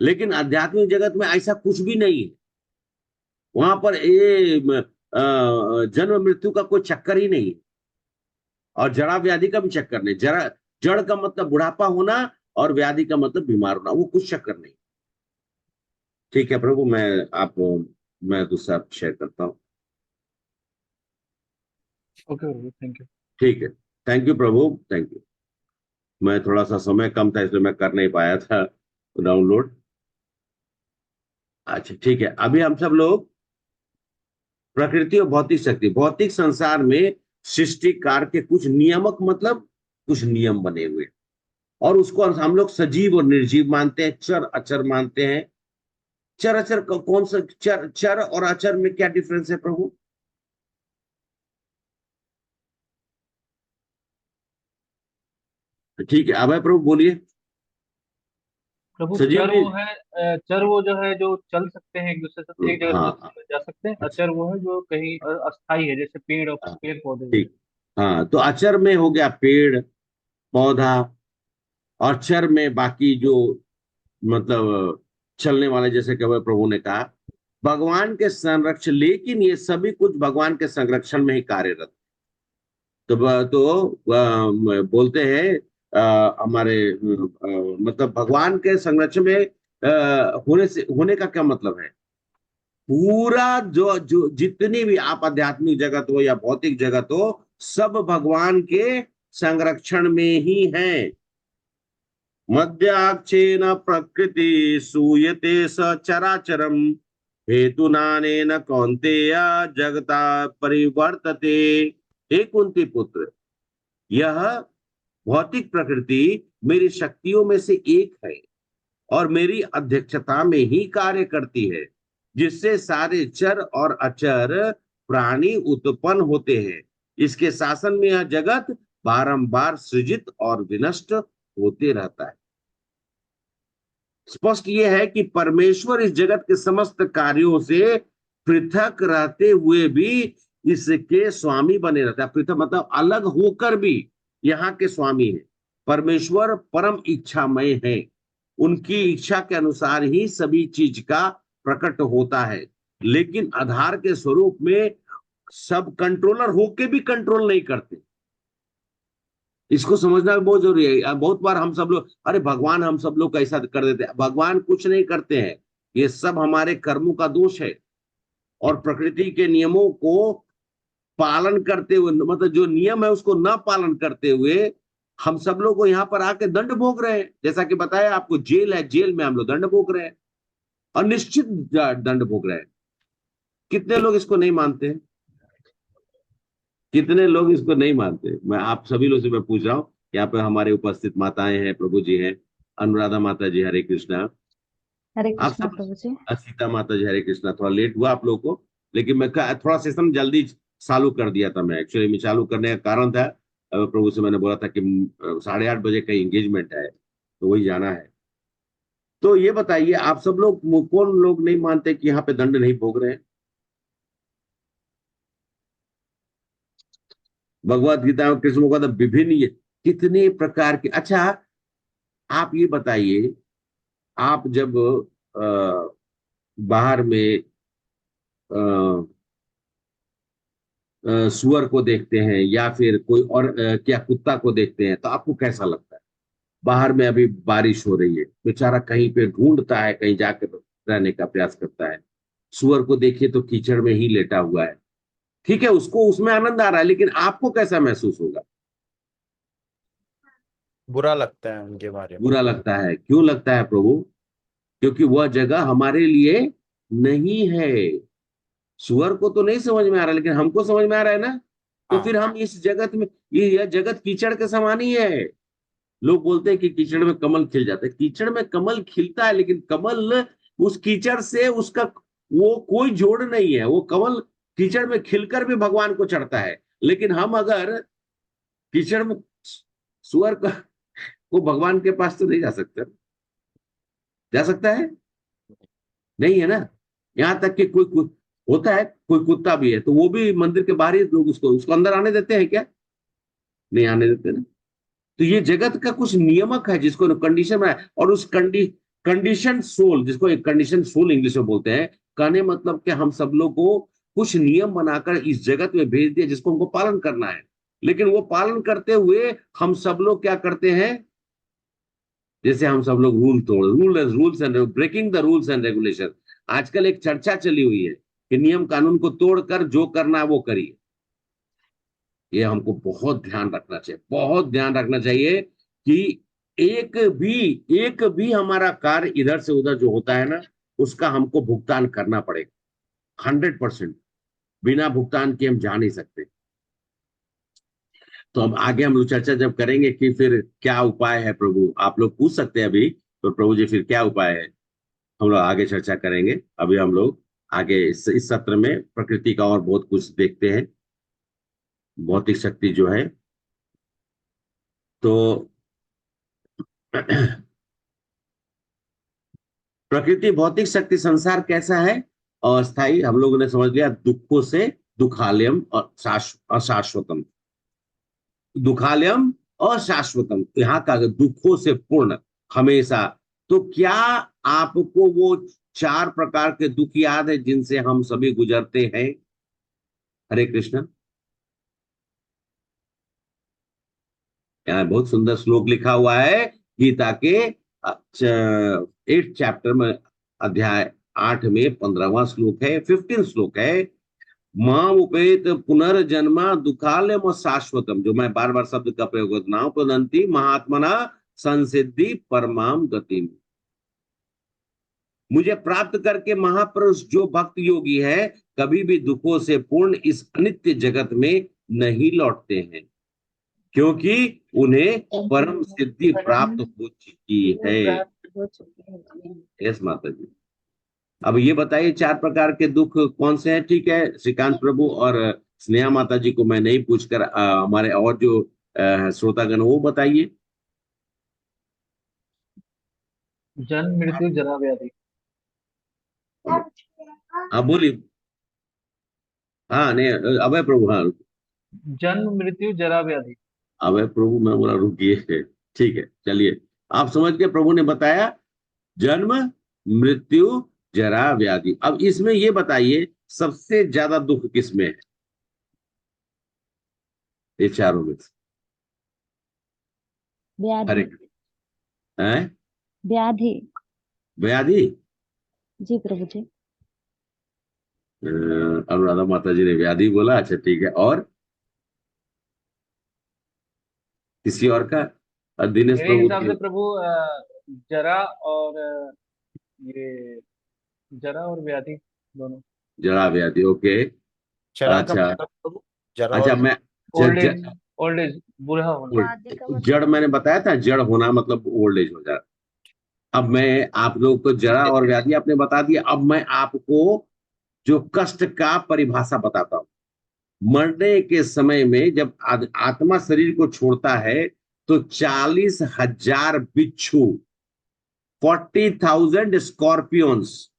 लेकिन आध्यात्मिक जगत में ऐसा कुछ भी नहीं है। वहां पर ये जन्म मृत्यु का कोई चक्कर ही नहीं है, और जड़ा व्याधि का भी चक्कर नहीं। जड़ा, जड़ का मतलब बुढ़ापा होना, और व्याधि का मतलब बीमार होना, वो कुछ चक्कर नहीं। ठीक है प्रभु, मैं दूसरा शेयर करता हूँ। Okay Prabhu, thank you. ठीक है, thank you Prabhu, thank you. मैं थोड़ा सा समय कम था इसलिए मैं कर नहीं पाया था डाउनलोड। अच्छा ठीक है, अभी हम सब लोग प्रकृति और भौतिक शक्ति, भौतिक संसार में सृष्टिकार के कुछ नियामक मतलब कुछ नियम बने हुए, और उसको हम लोग सजीव और निर्जीव मानते हैं, चर अचर मानते हैं। चर अचर कौन सा, चर चर और अचर में क्या डिफरेंस है प्रभु? ठीक है, अभय प्रभु बोलिए। प्रभु सजीव चर नहीं, वो है, चर वो जो है जो चल सकते हैं एक दूसरे से, एक जगह से हाँ दूसरी जगह जा सकते हैं। अचर वो है जो कहीं अस्थाई है, जैसे पेड़ और हाँ, पेड़ पौधे वगैरह। ठीक। हाँ तो अचर में हो गया पेड़ पौधा, और चर में बाकी जो मतलब चलने वाले, जैसे कि प्रभु ने कहा भगवान के संरक्षण, लेकिन ये सभी कुछ भगवान के संरक्षण में ही कार्यरत। बोलते हैं हमारे मतलब भगवान के संरक्षण में होने से, होने का क्या मतलब है, पूरा जो जो जितनी भी आप आध्यात्मिक जगत हो या भौतिक जगत हो, सब भगवान के संरक्षण में ही है। मध्याक्षेन प्रकृति सूयते स चराचरम, हेतुनानेन कौन्तेय जगता परिवर्तते। हे कुंती पुत्र, यह भौतिक प्रकृति मेरी शक्तियों में से एक है और मेरी अध्यक्षता में ही कार्य करती है, जिससे सारे चर और अचर प्राणी उत्पन्न होते हैं। इसके शासन में यह जगत बारंबार सृजित और विनष्ट होते रहता है। स्पष्ट यह है कि परमेश्वर इस जगत के समस्त कार्यों से पृथक रहते हुए भी इसके स्वामी बने रहता है। पृथक मतलब अलग होकर भी यहाँ के स्वामी है। परमेश्वर परम इच्छामय है, उनकी इच्छा के अनुसार ही सभी चीज का प्रकट होता है, लेकिन आधार के स्वरूप में सब कंट्रोलर होके भी कंट्रोल नहीं करते। इसको समझना बहुत जरूरी है। बहुत बार हम सब लोग, अरे भगवान हम सब लोग ऐसा कर देते हैं। भगवान कुछ नहीं करते हैं, ये सब हमारे कर्मों का दोष है। और प्रकृति के नियमों को पालन करते हुए, मतलब जो नियम है उसको न पालन करते हुए हम सब लोग को यहाँ पर आके दंड भोग रहे हैं। जैसा कि बताया आपको, जेल है, जेल में हम लोग दंड भोग रहे हैं, अनिश्चित दंड भोग रहे हैं। कितने लोग इसको नहीं मानते हैं? कितने लोग इसको नहीं मानते? मैं आप सभी लोग से मैं पूछ रहा हूँ, यहाँ पे हमारे उपस्थित माताएं हैं, प्रभु जी हैं, अनुराधा माता जी, हरे कृष्णा। हरे आप कृष्णा सब, प्रभु जी। सीता माता जी, हरे कृष्णा। थोड़ा लेट हुआ आप लोग को, लेकिन मैं थोड़ा सेशन जल्दी चालू कर दिया था। मैं एक्चुअली मैं चालू करने का कारण था, प्रभु से मैंने बोला था कि 8:30 बजे का एंगेजमेंट है, तो वही जाना है। तो ये बताइए, आप सब लोग कौन लोग नहीं मानते कि यहाँ पे दंड नहीं भोग रहे हैं? भगवत गीता में कृष्ण को विभिन्न कितने प्रकार के। अच्छा, आप ये बताइए, आप जब बाहर में सुअर को देखते हैं या फिर कोई और क्या कुत्ता को देखते हैं, तो आपको कैसा लगता है? बाहर में अभी बारिश हो रही है, बेचारा कहीं पे ढूंढता है, कहीं जाकर रहने का प्रयास करता है। सुअर को देखिए तो कीचड़ में ही लेटा हुआ है। ठीक है, उसको उसमें आनंद आ रहा है, लेकिन आपको कैसा महसूस होगा? बुरा लगता है उनके बारे में। बुरा लगता है। क्यों लगता है प्रभु? क्योंकि वह जगह हमारे लिए नहीं है। सुअर को तो नहीं समझ में आ रहा, लेकिन हमको समझ में आ रहा है ना। तो हाँ, फिर हम इस जगत में, ये यह जगत कीचड़ के समान ही है। लोग बोलते हैं कि कीचड़ में कमल खिल जाता है। कीचड़ में कमल खिलता है, लेकिन कमल उस कीचड़ से उसका वो कोई जोड़ नहीं है। वो कमल कीचड़ में खिलकर भी भगवान को चढ़ता है। लेकिन हम अगर कीचड़ में, सुअर का वो भगवान के पास तो नहीं जा सकता। जा सकता है? नहीं है ना। यहाँ तक कि कोई होता है, कोई कुत्ता भी है, तो वो भी मंदिर के बाहर ही लोग उसको उसको अंदर आने देते हैं क्या? नहीं आने देते ना। तो ये जगत का कुछ नियमक है जिसको कंडीशन में, और उस कंडीशन सोल, जिसको एक कंडीशन सोल इंग्लिश में बोलते हैं, कहने मतलब कि हम सब लोग को कुछ नियम बनाकर इस जगत में भेज दिया जिसको हमको पालन करना है। लेकिन वो पालन करते हुए हम सब लोग क्या करते हैं? जैसे हम सब लोग rules and breaking the rules and regulation. आजकल एक चर्चा चली हुई है कि नियम कानून को तोड़कर जो करना है वो करिए। ये हमको बहुत ध्यान रखना चाहिए, बहुत ध्यान रखना चाहिए कि एक भी हमारा कार्य इधर से उधर जो होता है ना, उसका हमको भुगतान करना पड़ेगा 100%। बिना भुगतान के हम जा नहीं सकते। तो हम आगे हम लोग चर्चा जब करेंगे कि फिर क्या उपाय है, प्रभु आप लोग पूछ सकते हैं अभी, तो प्रभु जी फिर क्या उपाय है, हम लोग आगे चर्चा करेंगे। अभी हम लोग आगे इस सत्र में प्रकृति का और बहुत कुछ देखते हैं, भौतिक शक्ति जो है। तो प्रकृति, भौतिक शक्ति, संसार कैसा है? अस्थाई। हम लोगों ने समझ लिया, दुखों से दुखालयम और अशाश्वतम। दुखालयम अशाश्वतम, यहाँ का दुखों से पूर्ण हमेशा। तो क्या आपको वो 4 प्रकार के दुख याद है जिनसे हम सभी गुजरते हैं? हरे कृष्ण। यहाँ बहुत सुंदर श्लोक लिखा हुआ है गीता के 8th चैप्टर में, अध्याय 8 में 15वां श्लोक है, 15 श्लोक है। मां उपेत पुनर्जन्मा दुखालयम शाश्वतम, जो मैं बार बार शब्द का प्रयोग करता हूं, पुनंति महात्मना संसिद्धि परमाम गतिम। मुझे प्राप्त करके महापुरुष जो भक्त योगी है, कभी भी दुखों से पूर्ण इस अनित्य जगत में नहीं लौटते हैं। क्योंकि उन्हें परम सिद्धि प्राप्त हो चुकी है। यस माता जी। अब ये बताइए 4 प्रकार के दुख कौन से हैं? ठीक है, श्रीकांत प्रभु और स्नेहा माता जी को मैं नहीं पूछकर हमारे और जो श्रोतागण वो बताइए। जन्म मृत्यु जरा व्याधि। हाँ बोलिए। हाँ नहीं, अभय प्रभु, हाँ जन्म मृत्यु जरा व्याधि। अभय प्रभु, मैं बोला रुकिए। ठीक है, चलिए। आप समझ के प्रभु ने बताया जन्म मृत्यु जरा व्याधि। अब इसमें ये बताइए सबसे ज्यादा दुख किसमें है? ये चारों में से। व्याधि। हरे हैं? व्याधि। व्याधि। जी प्रभु जी। अनुराधा माता जी ने व्याधि बोला। अच्छा ठीक है, और किसी और का? दिनेश मेरे प्रभु हिसाब जी। से प्रभु जरा और ये जरा और व्याधि दोनों। जरा व्याधि, ओके। जरा का अच्छा। मतलब प्रभु, जरा अच्छा और मैं ज, ओल्ड ज, एज। ओल्ड एज बूढ़ा होना। व्याधि का मतलब जड़ मैंने बताया था, जड़ होना मतलब ओल्ड एज हो जाए। अब मैं आप लोग को जरा और व्याधि आपने बता दिया। अब मैं आपको जो कष्ट का परिभाषा बताता हूँ। मरने के समय में जब आत्मा शरीर को छोड़ता है तो 40,000 बिच्छू, 40,000 स्कॉर्पियंस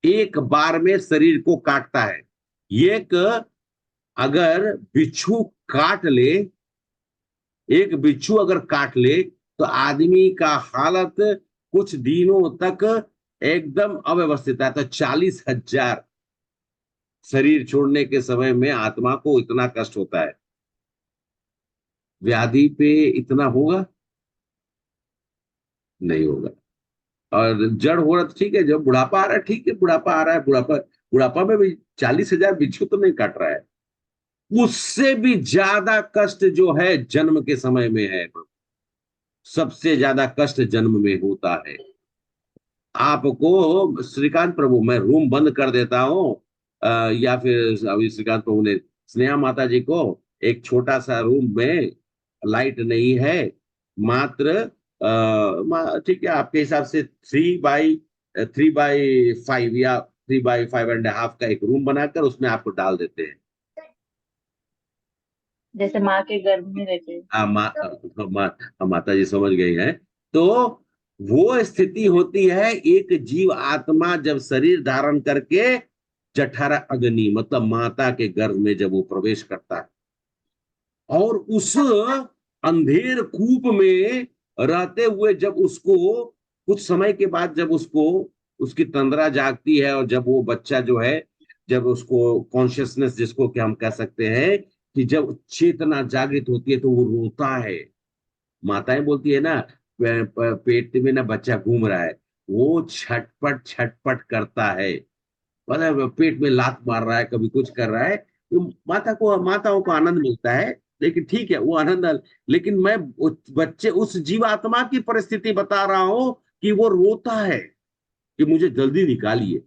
एक बार में शरीर को काटता है। एक अगर बिच्छू काट ले, एक बिच्छू अगर काट ले तो आदमी का हालत कुछ दिनों तक एकदम अव्यवस्थित है। तो 40,000 शरीर छोड़ने के समय में आत्मा को इतना कष्ट होता है। व्याधि पे इतना होगा? नहीं होगा। और जड़ हो रहा तो ठीक है, जब बुढ़ापा आ रहा है ठीक है, बुढ़ापा आ रहा है, बुढ़ापा बुढ़ापा में भी 40,000 बिच्छू तो नहीं काट रहा है। उससे भी ज्यादा कष्ट जो है जन्म के समय में है। सबसे ज्यादा कष्ट जन्म में होता है। आपको श्रीकांत प्रभु मैं रूम बंद कर देता हूँ, या फिर अभी श्रीकांत प्रभु ने स्नेहा माता जी को एक छोटा सा रूम में, लाइट नहीं है, मात्र ठीक है आपके हिसाब से 3x5 या 3x5.5 का एक रूम बनाकर उसमें आपको डाल देते हैं। जैसे माँ के गर्भ में रहते हैं। माता जी समझ गई हैं। तो वो स्थिति होती है एक जीव आत्मा जब शरीर धारण करके जठर अग्नि मतलब माता के गर्भ में जब वो प्रवेश करता है और उस अंधेर कूप में रहते हुए जब उसको कुछ समय के बाद जब उसको उसकी तंद्रा जागती है और जब वो बच्चा जो है, जब उसको कॉन्शियसनेस जिसको कि हम कह सकते हैं कि जब चेतना जागृत होती है तो वो रोता है। माताएं बोलती है ना, पेट में ना बच्चा घूम रहा है, वो छटपट छटपट करता है, मतलब पेट में लात मार रहा है, कभी कुछ कर रहा है। तो माताओं को आनंद मिलता है। लेकिन ठीक है वो आनंद, लेकिन मैं बच्चे उस जीवात्मा की परिस्थिति बता रहा हूं कि वो रोता है कि मुझे जल्दी निकालिए,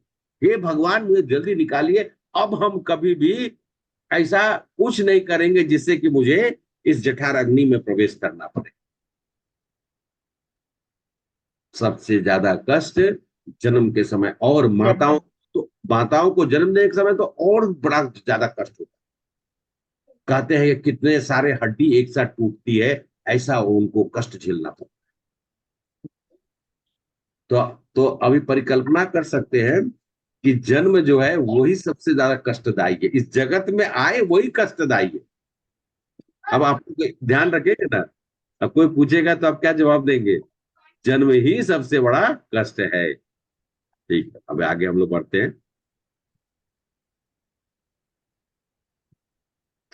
हे भगवान मुझे जल्दी निकालिए। अब हम कभी भी ऐसा कुछ नहीं करेंगे जिससे कि मुझे इस जठर अग्नि में प्रवेश करना पड़े। सबसे ज्यादा कष्ट जन्म के समय, और माताओं को जन्म देने के समय तो और बड़ा ज्यादा कष्ट होता है। कहते हैं कि कितने सारे हड्डी एक साथ टूटती है, ऐसा उनको कष्ट झेलना पड़ता है। तो अभी परिकल्पना कर सकते हैं कि जन्म जो है वही सबसे ज्यादा कष्टदायी है, इस जगत में आए वही कष्टदायी है। अब आप ध्यान रखेंगे ना, अब कोई पूछेगा तो आप क्या जवाब देंगे? जन्म ही सबसे बड़ा कष्ट है। ठीक है, अब आगे हम लोग बढ़ते हैं।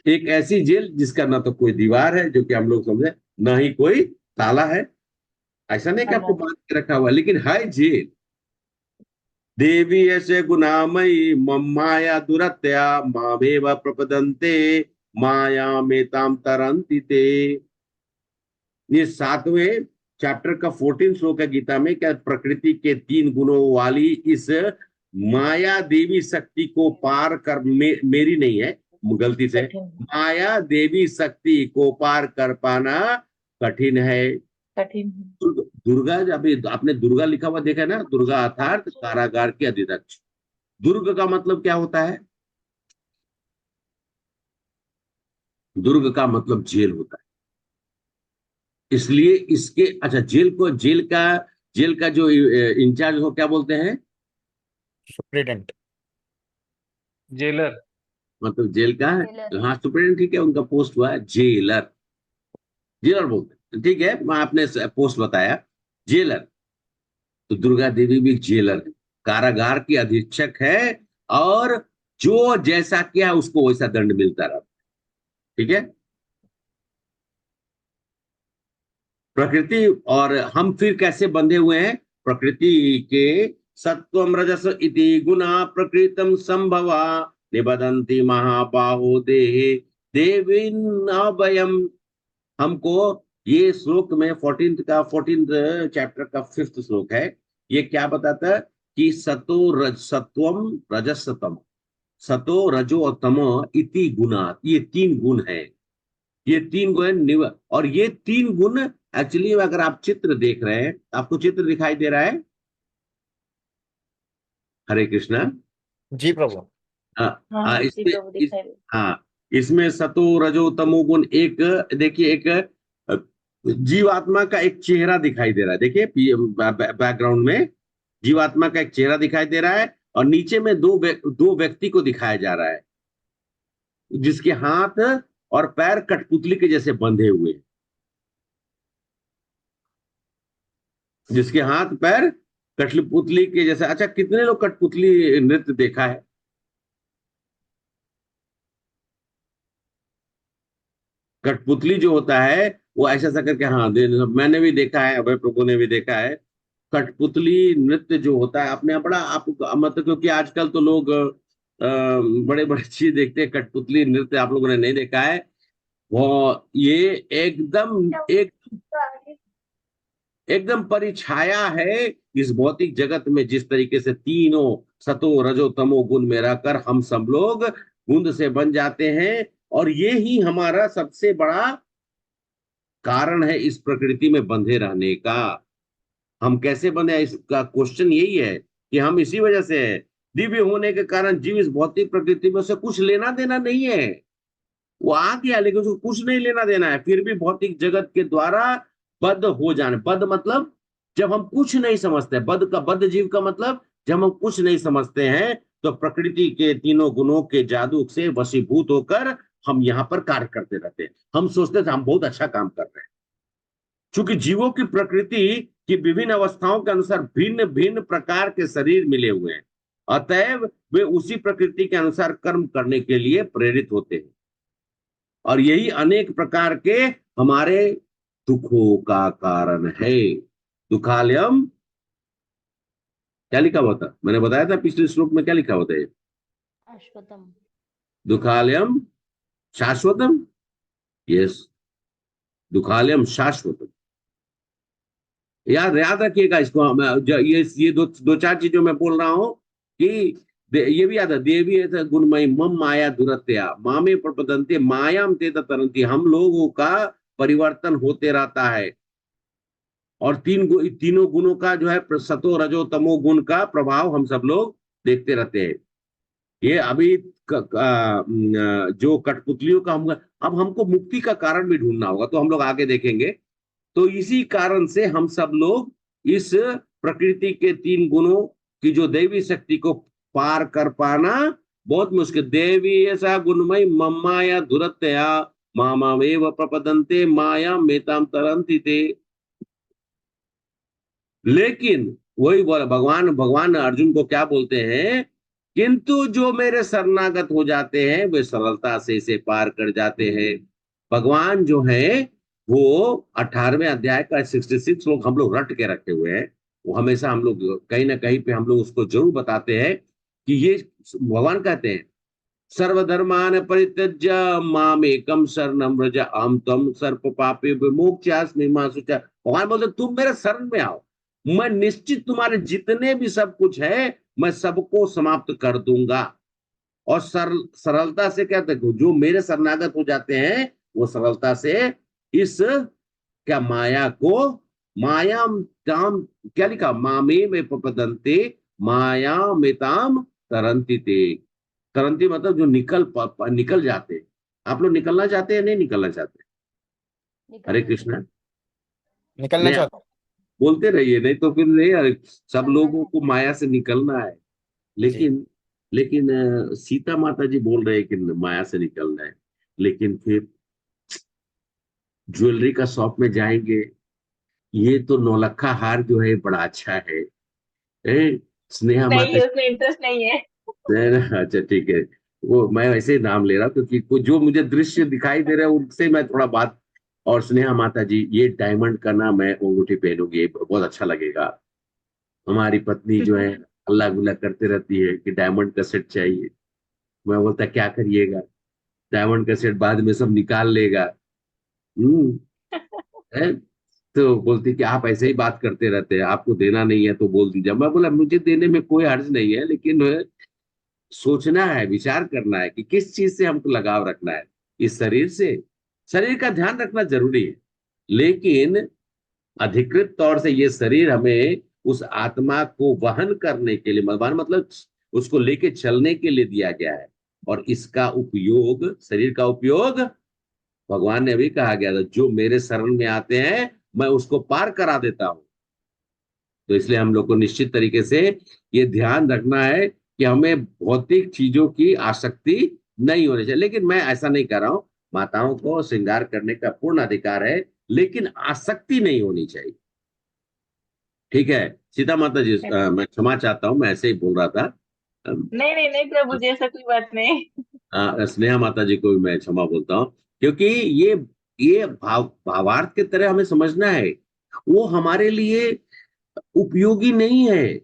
एक ऐसी जेल जिसका ना तो कोई दीवार है जो कि हम लोग समझे, ना ही कोई ताला है। ऐसा नहीं कि आपको बांध के रखा हुआ, लेकिन है जेल। देवी ऐसे गुनामयी माया दुरत्या मामेव प्रपदन्ते माया में ताम तरंती ते। ये 7वें चैप्टर का 14 श्लोक है गीता में। क्या प्रकृति के 3 गुणों वाली इस माया देवी शक्ति को पार कर मेरी नहीं है, गलती से, कठिन माया देवी शक्ति को पार कर पाना कठिन है। कठिन दुर्गा, अभी आपने दुर्गा लिखा हुआ देखा है ना, दुर्गा अर्थात कारागार की अधिदक्ष। दुर्ग का मतलब क्या होता है? दुर्ग का मतलब जेल होता है। इसलिए इसके, अच्छा, जेल का जो इंचार्ज हो क्या बोलते हैं? सुप्रीडेंट। जेलर। मतलब जेल का, जेलर। हाँ सुप्रीडेंट, ठीक है, उनका पोस्ट हुआ है जेलर। जेलर बोलते हैं, ठीक है, मैं आपने पोस्ट बताया जेलर। तो दुर्गा देवी भी जेलर है, कारागार की अधीक्षक है, और जो जैसा किया उसको वैसा दंड मिलता रहा। ठीक है। प्रकृति और हम फिर कैसे बंधे हुए हैं? प्रकृति के सत्वम रजस इति गुना प्रकृतम संभवा निबदंती महाबाहो देहे देवीन अभयम। हमको ये श्लोक में 14th चैप्टर का 5th श्लोक है। ये क्या बताता है कि सत्वम रजसतम, सतो रजो और तमो इति गुना, ये 3 गुण है। ये 3 गुण और ये 3 गुण एक्चुअली, अगर आप चित्र देख रहे हैं, आपको चित्र दिखाई दे रहा है? हरे कृष्णा। जी प्रभु। हाँ, हाँ जी इसमें प्रभु दिखाई दे। हाँ, इसमें सतो रजो तमो गुण, एक देखिए, एक जीवात्मा का एक चेहरा दिखाई दे रहा है। देखिए बैकग्राउंड में जीवात्मा का एक चेहरा दिखाई दे रहा है, और नीचे में दो व्यक्ति को दिखाया जा रहा है, जिसके हाथ और पैर कठपुतली के जैसे बंधे हुए हैं। जिसके हाथ पैर कठपुतली के जैसे। अच्छा, कितने लोग कठपुतली नृत्य देखा है? कठपुतली जो होता है वो ऐसा ऐसा करके, हाँ मैंने भी देखा है, अभय प्रभु ने भी देखा है। कठपुतली नृत्य जो होता है अपने बड़ा, आप मतलब, क्योंकि आजकल तो लोग बड़े बड़े चीज देखते हैं, कठपुतली नृत्य आप लोगों ने नहीं देखा है। वो ये एकदम परिछाया है इस भौतिक जगत में, जिस तरीके से तीनों सतो रजो तमो गुण में रहकर हम सब लोग गुंद से बन जाते हैं। और ये ही हमारा सबसे बड़ा कारण है इस प्रकृति में बंधे रहने का। हम कैसे बंधे, इसका क्वेश्चन यही है कि हम इसी वजह से है। दिव्य होने के कारण जीव इस भौतिक प्रकृति में से कुछ लेना देना नहीं है। वो आ गया लेकिन उसको कुछ नहीं लेना देना है, फिर भी भौतिक जगत के द्वारा बद्ध हो जाने। बद्ध मतलब जब हम कुछ नहीं समझते, बद्ध जीव का मतलब जब हम कुछ नहीं समझते हैं, तो प्रकृति के तीनों गुणों के जादू से वशीभूत होकर हम यहाँ पर कार्य करते रहते हैं। हम सोचते थे हम बहुत अच्छा काम कर रहे हैं। चूंकि जीवों की प्रकृति की विभिन्न अवस्थाओं के अनुसार भिन्न भिन्न प्रकार के शरीर मिले हुए हैं, अतएव वे उसी प्रकृति के अनुसार कर्म करने के लिए प्रेरित होते हैं। और यही अनेक प्रकार के हमारे दुखों का कारण है। दुखालयम, क्या लिखा हुआ था? मैंने बताया था पिछले श्लोक में क्या लिखा हुआ था? अश्वतम। दुखालयम शाश्वतम। यस, दुखालयम शाश्वतम। याद रखिएगा इसको। ये दो चार चीजों में बोल रहा हूं कि ये भी याद है। देवी गुणमयी मम माया दुरत्या मामे प्रपदंते मायाम ते तरंती। हम लोगों का परिवर्तन होते रहता है, और तीनों गुणों का जो है, सतो रजो तमो गुण का प्रभाव हम सब लोग देखते रहते हैं। ये अभी जो कठपुतलियों का हम, अब हमको मुक्ति का कारण भी ढूंढना होगा, तो हम लोग आगे देखेंगे। तो इसी कारण से हम सब लोग इस प्रकृति के 3 गुणों की जो दैवी शक्ति को पार कर पाना बहुत मुश्किल। देवी ऐसा गुणमय मम्माया दुरत्या मामेव प्रपदन्ते माया मेताम तरंति ते। लेकिन वही भगवान अर्जुन को क्या बोलते हैं? किंतु जो मेरे शरणागत हो जाते हैं वे सरलता से इसे पार कर जाते हैं। भगवान जो है वो 18वें अध्याय का 66 श्लोक हम लोग रट के रखे हुए हैं। वो हमेशा हम लोग कहीं ना कहीं पे हम लोग उसको जरूर बताते हैं कि ये भगवान कहते हैं, सर्वधर्मान परित्यज्य मामेकम शरणं व्रज अहं त्वं सर्व पापे विमोक्ष्यास्मि मा शुचः। भगवान बोलते तुम मेरे शरण में आओ, मैं निश्चित तुम्हारे जितने भी सब कुछ है मैं सबको समाप्त कर दूंगा। और सरलता से क्या, देखो जो मेरे शरणागत हो जाते हैं वो सरलता से इस क्या माया को, मायाम ताम, क्या लिखा, मामे में प्रपदन्ते माया मेताम तरंती ते। तरंती मतलब जो निकल जाते। आप लोग निकलना चाहते हैं, नहीं निकलना चाहते? हरे निकलना कृष्णा। निकलना नहीं, चाहता बोलते रहिए, नहीं तो फिर नहीं, अरे सब निकलना लोगों को चाहते माया से निकलना है। हूँ। जी। लेकिन लेकिन सीता माता जी बोल रहे हैं कि माया से निकलना है। लेकिन फिर ज्वेलरी का शॉप में जाएंगे, ये तो नौलखा हार जो है बड़ा अच्छा है। स्नेहा नहीं माता है, उसमें इंटरेस्ट नहीं है। अच्छा ठीक है। वो मैं वैसे ही नाम ले रहा हूँ क्योंकि जो मुझे दृश्य दिखाई दे रहा है उनसे मैं थोड़ा बात। और स्नेहा माता जी, ये डायमंड का ना मैं अंगूठी पहनूंगी, ये बहुत अच्छा लगेगा। हमारी पत्नी जो है अल्लाह गुल्ला करते रहती है कि डायमंड का सेट चाहिए। मैं बोलता क्या करिएगा, डायमंड का सेट बाद में सब निकाल लेगा। हम्म। है। तो बोलती कि आप ऐसे ही बात करते रहते हैं, आपको देना नहीं है तो बोल दीजिए। मैं बोला मुझे देने में कोई हर्ज नहीं है, लेकिन सोचना है, विचार करना है कि किस चीज से हमको लगाव रखना है। इस शरीर से, शरीर का ध्यान रखना जरूरी है, लेकिन अधिकृत तौर से ये शरीर हमें उस आत्मा को वहन करने के लिए, वहन मतलब उसको लेके चलने के लिए दिया गया है। और इसका उपयोग, शरीर का उपयोग, भगवान ने भी कहा गया था, जो मेरे शरण में आते हैं मैं उसको पार करा देता हूं। तो इसलिए हम लोग को निश्चित तरीके से ये ध्यान रखना है कि हमें भौतिक चीजों की आसक्ति नहीं होनी चाहिए। लेकिन मैं ऐसा नहीं कर रहा हूं, माताओं को श्रृंगार करने का पूर्ण अधिकार है, लेकिन आसक्ति नहीं होनी चाहिए। ठीक है सीता माता जी, मैं क्षमा चाहता हूं, मैं ऐसे ही बोल रहा था। अम, नहीं नहीं नहीं प्रभु जी, ऐसा कोई बात नहीं। स्नेहा माता जी को भी मैं क्षमा बोलता हूँ, क्योंकि ये भावार्थ के तरह हमें समझना है। वो हमारे लिए उपयोगी नहीं है।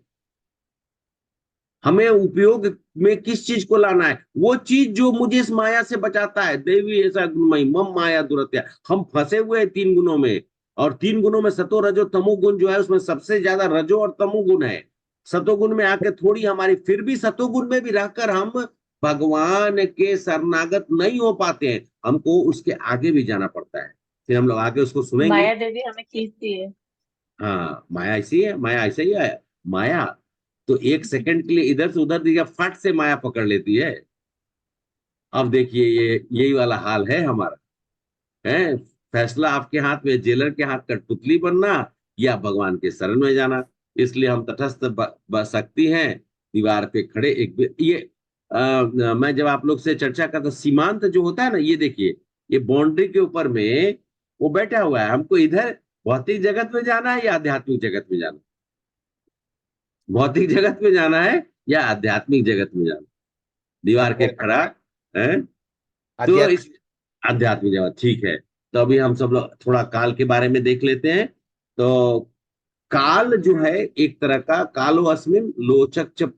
हमें उपयोग में किस चीज को लाना है, वो चीज जो मुझे इस माया से बचाता है। देवी ऐसा गुणमयी मम माया दुरत्या। हम फंसे हुए हैं तीन गुणों में, और तीन गुणों में सतो रजो तमो गुण जो है उसमें सबसे ज्यादा रजो और तमो गुण है। सतोगुण में आके थोड़ी हमारी, फिर भी सतोगुण में भी रहकर हम भगवान के शरणागत नहीं हो पाते हैं। हमको उसके आगे भी जाना पड़ता है, फिर हम लोग आगे उसको सुनेंगे। माया देवी हमें खींचती है। हाँ माया ऐसी है, माया ऐसे ही है। माया तो एक सेकंड के लिए इधर से उधर दिया, फट से माया पकड़ लेती है। अब देखिए ये यही वाला हाल है हमारा। है फैसला आपके हाथ में, जेलर के हाथ कठपुतली बनना या भगवान के शरण में जाना। इसलिए हम तटस्थ बच सकती हैं, दीवार पे खड़े एक ये मैं जब आप लोग से चर्चा करता, सीमांत जो होता है ना, ये देखिए, ये बाउंड्री के ऊपर में वो बैठा हुआ है। हमको इधर भौतिक जगत में जाना है या आध्यात्मिक जगत में जाना, भौतिक जगत में जाना है या आध्यात्मिक जगत में जाना। दीवार के खड़ा है तो अध्यात्म। इस आध्यात्मिक जगत, ठीक है। तो अभी हम सब लोग थोड़ा काल के बारे में देख लेते हैं। तो काल जो है एक तरह का, कालो अस्मिन लोचक च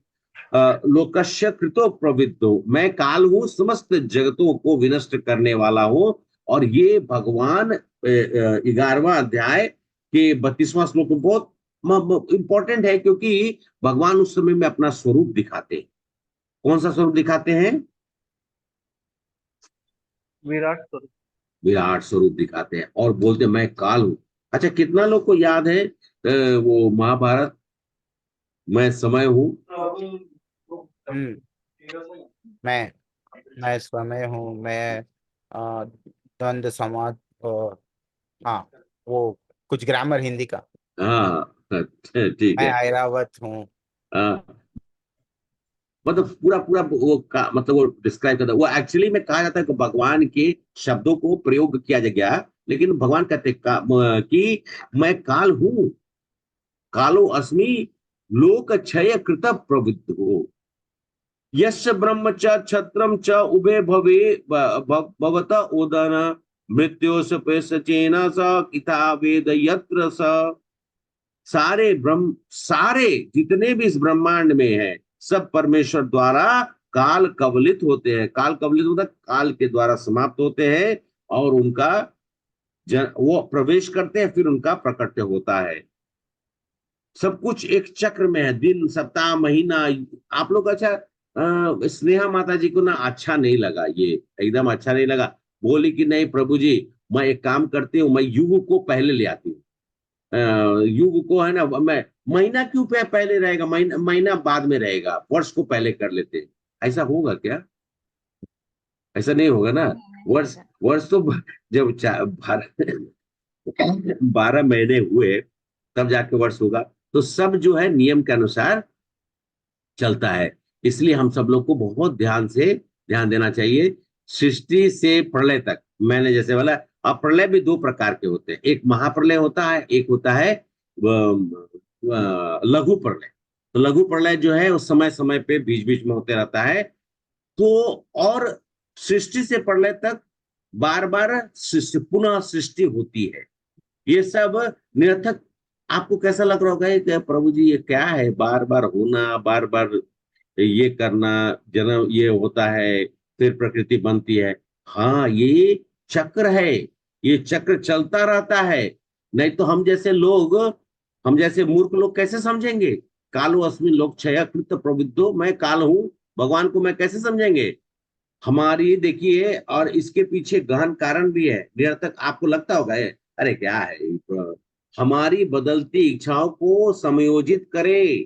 लोकस्य कृतो प्रवृत्तो, मैं काल हूं, समस्त जगतों को विनष्ट करने वाला हूं। और ये भगवान 11वां अध्याय के 32वां श्लोक बहुत इंपॉर्टेंट है, क्योंकि भगवान उस समय में अपना स्वरूप दिखाते हैं। कौन सा स्वरूप दिखाते हैं? विराट स्वरूप। विराट स्वरूप दिखाते हैं और बोलते हैं मैं काल हूं। अच्छा, कितना लोग को याद है वो महाभारत, मैं समय हूं? हम्म। मैं मैं समय हूँ, मैं द्वंद्व समाज, हाँ, वो कुछ ग्रामर हिंदी का। हाँ ठीक मैं है। ऐरावत हूँ। हाँ, मतलब पूरा पूरा वो मतलब वो डिस्क्राइब करता है। वो एक्चुअली में कहा जाता है कि भगवान के शब्दों को प्रयोग किया गया, लेकिन भगवान कहते हैं कि मैं काल हूं, कालो अस्मि लोक क्षय कृत प्रवृत्त हो, यस्य ब्रह्म च क्षत्रम च उभे भवे भवत ओदन मृत्योस पेशचेन स किता वेद यत्र स। सारे ब्रह्म, सारे जितने भी इस ब्रह्मांड में है, सब परमेश्वर द्वारा काल कवलित होते हैं। काल कवलित होता है, काल के द्वारा समाप्त होते हैं, और उनका वो प्रवेश करते हैं, फिर उनका प्रकट होता है। सब कुछ एक चक्र में है, दिन सप्ताह महीना। आप लोग अच्छा स्नेहा माता जी को ना अच्छा नहीं लगा, ये एकदम अच्छा नहीं लगा। बोली कि नहीं प्रभु जी, मैं एक काम करती हूँ, मैं युग को पहले ले आती हूँ। युग को है ना, मैं महीना क्यों पहले रहेगा, महीना महीना बाद में रहेगा, वर्ष को पहले कर लेते हैं। ऐसा होगा क्या? ऐसा नहीं होगा ना। नहीं वर्ष होगा। वर्ष तो जब 12 महीने हुए तब जाके वर्ष होगा। तो सब जो है नियम के अनुसार चलता है। इसलिए हम सब लोग को बहुत ध्यान से ध्यान देना चाहिए। सृष्टि से प्रलय तक, मैंने जैसे बोला, अब प्रलय भी दो प्रकार के होते हैं, एक महाप्रलय होता है, एक होता है लघु प्रलय। तो लघु प्रलय जो है उस समय समय पे बीच बीच में होते रहता है। तो और सृष्टि से प्रलय तक बार बार पुनः सृष्टि होती है। ये सब निरर्थक आपको कैसा लग रहा होगा कि प्रभु जी ये क्या है, बार बार होना, बार बार ये करना, जन्म ये होता है, फिर प्रकृति बनती है। हाँ, ये चक्र है, ये चक्र चलता रहता है। नहीं तो हम जैसे मूर्ख लोग कैसे समझेंगे? कालो अस्मिन लोक क्षय कृत प्रवृद्धो, मैं काल हूं, भगवान को मैं कैसे समझेंगे? हमारी देखिए, और इसके पीछे गहन कारण भी है। निरर्थक आपको लगता होगा ये, अरे क्या है, हमारी बदलती इच्छाओं को समायोजित करें।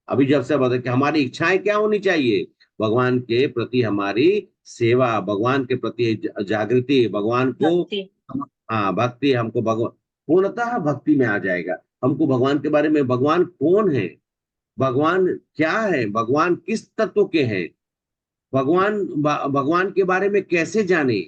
अभी जब से बता कि हमारी इच्छाएं क्या होनी चाहिए, भगवान के प्रति हमारी सेवा, भगवान के प्रति जागृति, भगवान को, भक्ति। हाँ भक्ति, हमको भगवान पूर्णतः भक्ति में आ जाएगा। हमको भगवान के बारे में, भगवान कौन है, भगवान क्या है, भगवान किस तत्व के हैं, भगवान के बारे में कैसे जाने।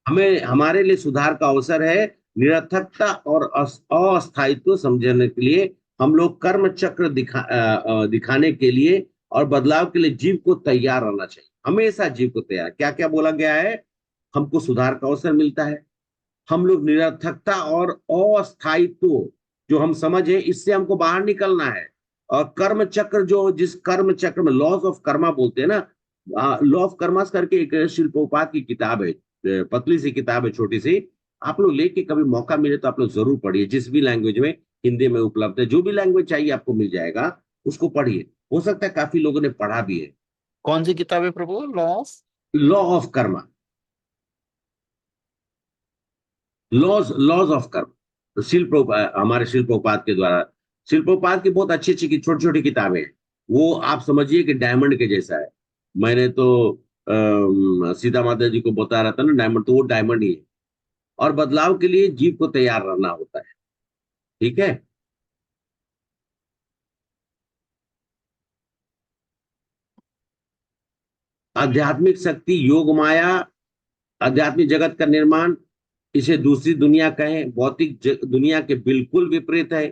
हमें, हमारे लिए सुधार का अवसर है। निरर्थकता और अस्थायित्व समझने के लिए हम लोग कर्म चक्र दिखाने के लिए और बदलाव के लिए जीव को तैयार रहना चाहिए, हमेशा जीव को तैयार। क्या क्या बोला गया है? हमको सुधार का अवसर मिलता है। हम लोग निरर्थकता और अस्थायित्व जो हम समझे, इससे हमको बाहर निकलना है। और कर्म चक्र, जो जिस कर्म चक्र में लॉज ऑफ कर्मा बोलते हैं ना, लॉ ऑफ कर्मास करके एक शिल प्रोपात की किताब है, पतली सी किताब है, छोटी सी। आप लोग लेके कभी मौका मिले तो आप लोग जरूर पढ़िए, जिस भी लैंग्वेज में, हिंदी में उपलब्ध है, जो भी लैंग्वेज चाहिए आपको मिल जाएगा, उसको पढ़िए। हो सकता है काफी लोगों ने पढ़ा भी है। कौन सी किताब है प्रभु? Law of? Law of karma, laws of karma. तो हमारे शिल प्रोपात के द्वारा, शिल प्रोपात की बहुत अच्छी अच्छी छोटी छोटी किताबें हैं। वो आप समझिए कि डायमंड के जैसा है। मैंने तो सीता माता जी को बता रहा था ना, डायमंड, तो वो डायमंड ही है। और बदलाव के लिए जीव को तैयार रहना होता है। ठीक है। आध्यात्मिक शक्ति, योग माया, आध्यात्मिक जगत का निर्माण, इसे दूसरी दुनिया कहें, भौतिक दुनिया के बिल्कुल विपरीत है।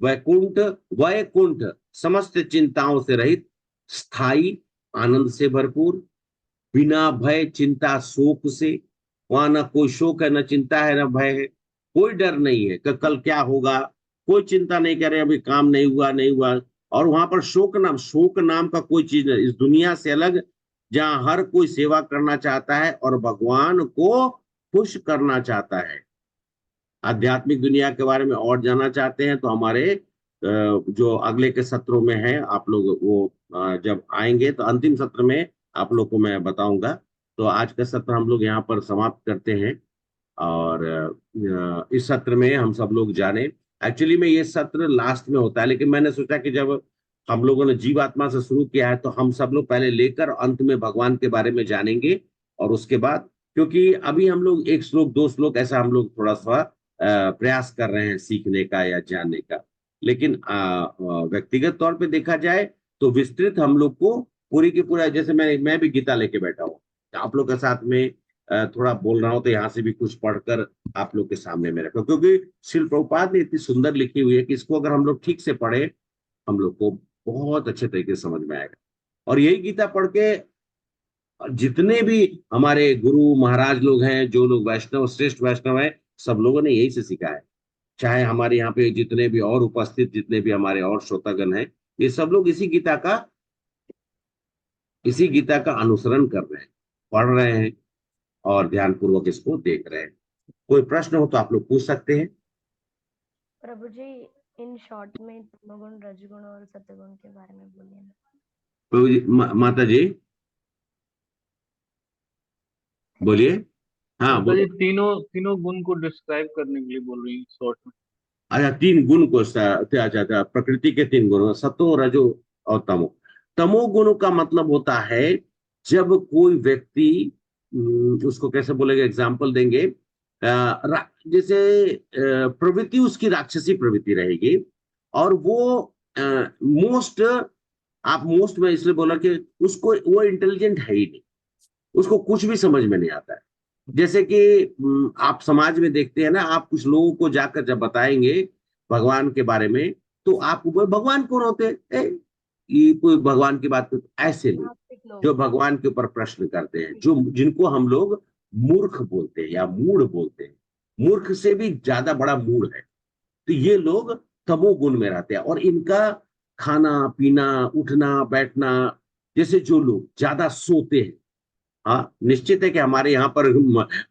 वैकुंठ, वैकुंठ समस्त चिंताओं से रहित, स्थायी, आनंद से भरपूर, बिना भय चिंता शोक से। वहां ना कोई शोक है, ना चिंता है, ना भय है। कोई डर नहीं है कि कल क्या होगा। कोई चिंता नहीं करे अभी काम नहीं हुआ, नहीं हुआ। और वहां पर शोक नाम का कोई चीज नहीं, इस दुनिया से अलग, जहां हर कोई सेवा करना चाहता है और भगवान को खुश करना चाहता है। आध्यात्मिक दुनिया के बारे में और जानना चाहते हैं तो हमारे जो अगले के सत्रों में है, आप लोग वो जब आएंगे तो अंतिम सत्र में आप लोग को मैं बताऊंगा। तो आज का सत्र हम लोग यहाँ पर समाप्त करते हैं। और इस सत्र में हम सब लोग जाने, एक्चुअली में ये सत्र लास्ट में होता है, लेकिन मैंने सोचा कि जब हम लोगों ने जीवात्मा से शुरू किया है तो हम सब लोग पहले लेकर अंत में भगवान के बारे में जानेंगे। और उसके बाद, क्योंकि अभी हम लोग एक श्लोक दो श्लोक ऐसा हम लोग थोड़ा सा प्रयास कर रहे हैं सीखने का या जानने का। लेकिन व्यक्तिगत तौर पे देखा जाए तो विस्तृत हम लोग को पूरी की पूरा, जैसे मैं भी गीता लेके बैठा हूँ, आप लोग के साथ में थोड़ा बोल रहा हूँ, तो यहाँ से भी कुछ पढ़कर आप लोग के सामने में रखो, क्योंकि शिल प्रभुपाद ने इतनी सुंदर लिखी हुई है कि इसको अगर हम लोग ठीक से पढ़े, हम लोग को बहुत अच्छे तरीके से समझ में आएगा। और यही गीता पढ़ के जितने भी हमारे गुरु महाराज लोग हैं, जो लोग वैष्णव, श्रेष्ठ वैष्णव हैं, सब लोगों ने यही से सीखा है। चाहे हमारे यहाँ पे जितने भी और उपस्थित जितने भी हमारे और श्रोतागण हैं, ये सब लोग इसी गीता का अनुसरण कर रहे हैं, पढ़ रहे हैं और ध्यानपूर्वक इसको देख रहे हैं। कोई प्रश्न हो तो आप लोग पूछ सकते हैं। प्रभु जी, इन शॉर्ट में तमोगुण, रजगुण और सत्वगुण के बारे में बोलिए ना। प्रभु जी, माता जी बोलिए। हाँ माता जी बोलो। तीनों तीनों गुण को डिस्क्राइब करने के लिए बोल रही हैं शॉर्ट में। अच्छा, तीन गुण को अच्छा अच्छा, प्रकृति के तीन गुण, सतो रजो और तमो। तमोगुण का मतलब होता है जब कोई व्यक्ति, उसको कैसे बोलेंगे, एग्जाम्पल देंगे, जैसे प्रवृत्ति उसकी राक्षसी प्रवृत्ति रहेगी, और वो मोस्ट, आप मोस्ट में इसलिए बोला कि उसको वो इंटेलिजेंट है ही नहीं, उसको कुछ भी समझ में नहीं आता है। जैसे कि आप समाज में देखते हैं ना, आप कुछ लोगों को जाकर जब बताएंगे भगवान के बारे में, तो आपको भगवान कौन होते हैं, ये कोई भगवान की बात करते, ऐसे लोग नास्तिक जो लोग। भगवान के ऊपर प्रश्न करते हैं, जो जिनको हम लोग मूर्ख बोलते हैं या मूढ़ बोलते हैं, मूर्ख से भी ज्यादा बड़ा मूढ़ है, तो ये लोग तमोगुण में रहते हैं। और इनका खाना पीना उठना बैठना, जैसे जो लोग ज्यादा सोते हैं, हाँ निश्चित है कि हमारे यहाँ पर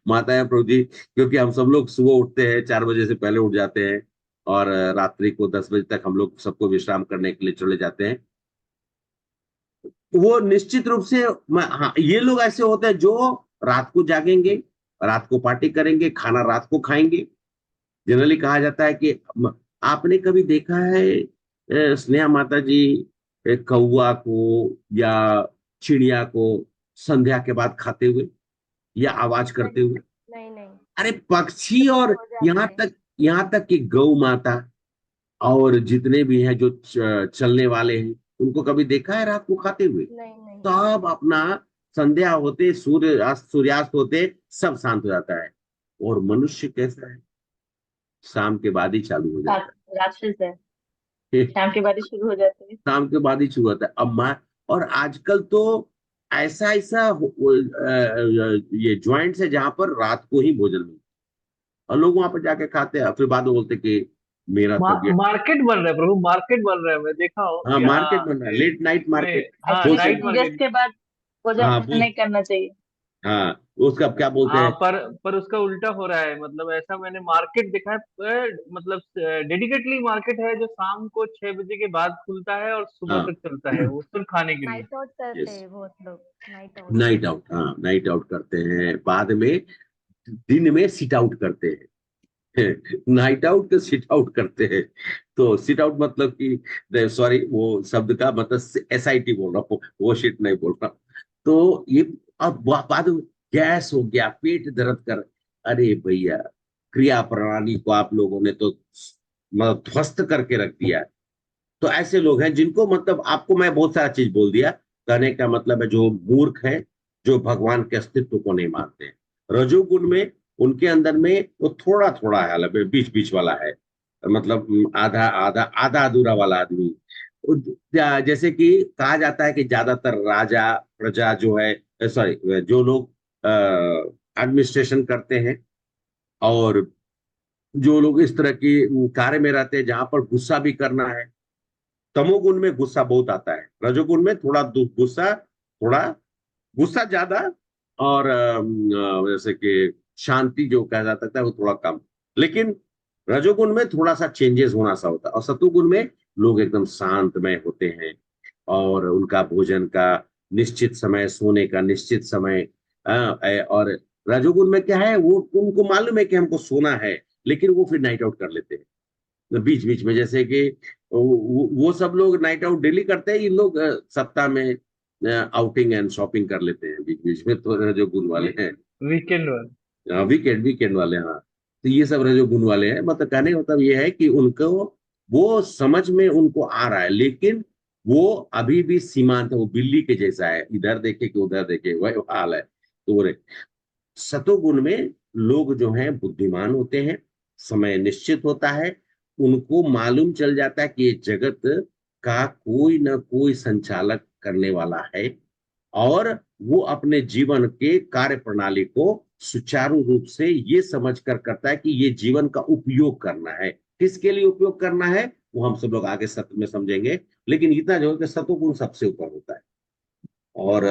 माता है प्रभु जी, क्योंकि हम सब लोग सुबह उठते हैं 4 बजे से पहले उठ जाते हैं, और रात्रि को 10 बजे तक हम लोग सबको विश्राम करने के लिए चले जाते हैं। वो निश्चित रूप से हाँ, ये लोग ऐसे होते हैं जो रात को जागेंगे, रात को पार्टी करेंगे, खाना रात को खाएंगे। जनरली कहा जाता है कि आपने कभी देखा है स्नेहा माता जी, कौवा को या चिड़िया को संध्या के बाद खाते हुए या आवाज करते नहीं हुए? नहीं नहीं, अरे पक्षी, और हो जाते हैं। यहाँ तक कि गौ माता और जितने भी हैं जो चलने वाले हैं, उनको कभी देखा है रात को खाते हुए? नहीं नहीं। सब अपना संध्या होते, सूर्यास्त होते सब शांत हो जाता है। और मनुष्य कैसा है, शाम के बाद ही चालू हो जाता राक्षस है। है। शाम के बाद ही शुरू हो जाते हैं। शाम के बाद ही शुरू होता है। अब माँ, और आजकल तो ऐसा ऐसा ये ज्वाइंट्स है जहां पर रात को ही भोजन मिलता है, और लोग वहां पर जाके खाते हैं, फिर बाद में बोलते कि मेरा तबीयत। मार्केट बन रहा है प्रभु, मार्केट बन रहा है, मैं देखा हूँ हाँ मार्केट यहाँ बन रहा है, लेट नाइट में। मार्केट। हाँ वो एक्चुअली नाइट सब, सूर्यास्त मार्केट। के बाद भोजन हाँ वो, नहीं करना चाहिए। हाँ उसका क्या बोलते हाँ हैं? पर उसका उल्टा हो रहा है, मतलब ऐसा मैंने मार्केट देखा है, मतलब डेडिकेटली मार्केट है जो शाम को 6 बजे के बाद खुलता है और सुबह हाँ तक चलता है, वो सिर्फ खाने के लिए। नाइट आउट करते यस, हैं बहुत लोग, नाइट आउट। नाइट आउट, हाँ नाइट आउट करते हैं, बाद में दिन में सिट आउट करते हैं। नाइट आउट तो सिट आउट करते हैं। तो सिट आउट मतलब कि, सॉरी वो शब्द का मतलब SIT बोल रहा हूँ, वो शिट नहीं बोल रहा हूँ। तो ये, अब बाद में गैस हो गया, पेट दर्द कर, अरे भैया क्रिया प्रणाली को आप लोगों ने तो मतलब ध्वस्त करके रख दिया है। तो ऐसे लोग हैं जिनको, मतलब आपको मैं बहुत सारा चीज बोल दिया, कहने का मतलब है जो मूर्ख है, जो भगवान के अस्तित्व को नहीं मानते हैं। रजोगुण में उनके अंदर में वो थोड़ा थोड़ा है, बीच बीच वाला है, मतलब आधा आधा आधा अधूरा वाला आदमी। जैसे कि कहा जाता है कि ज्यादातर राजा प्रजा जो है, सॉरी जो लोग एडमिनिस्ट्रेशन करते हैं, और जो लोग इस तरह की कार्य में रहते हैं जहां पर गुस्सा भी करना है, तमोगुण में गुस्सा बहुत आता है, रजोगुण में थोड़ा गुस्सा, थोड़ा गुस्सा ज्यादा, और जैसे कि शांति जो कहा जा सकता है वो थोड़ा कम। लेकिन रजोगुण में थोड़ा सा चेंजेस होना सा होता है, और सतोगुण में लोग एकदम शांतमय होते हैं, और उनका भोजन का निश्चित समय, सोने का निश्चित समय। और रजोगुण में क्या है, वो उनको मालूम है कि हमको सोना है, लेकिन वो फिर नाइट आउट कर लेते हैं बीच बीच में। जैसे कि वो सब लोग नाइट आउट डेली करते हैं, इन लोग सप्ताह में आउटिंग एंड शॉपिंग कर लेते हैं बीच बीच में, तो जो गुण वाले हैं। वीकेंड वाला। वीकेंड वीकेंड वाले, हाँ। तो ये सब रजो गुण वाले हैं, मतलब कहने का मतलब ये है कि उनको वो समझ में उनको आ रहा है, लेकिन वो अभी भी सीमांत है, वो बिल्ली के जैसा है, इधर देखे कि उधर देखे, वही हाल है। तो सतोगुण में लोग जो हैं बुद्धिमान होते हैं, समय निश्चित होता है, उनको मालूम चल जाता है कि ये जगत का कोई ना कोई संचालक करने वाला है, और वो अपने जीवन के कार्य प्रणाली को सुचारू रूप से ये समझ कर करता है कि ये जीवन का उपयोग करना है, किसके लिए उपयोग करना है वो हम सब लोग आगे सत्र में समझेंगे। लेकिन इतना जो है कि सतोगुण सबसे ऊपर होता है, और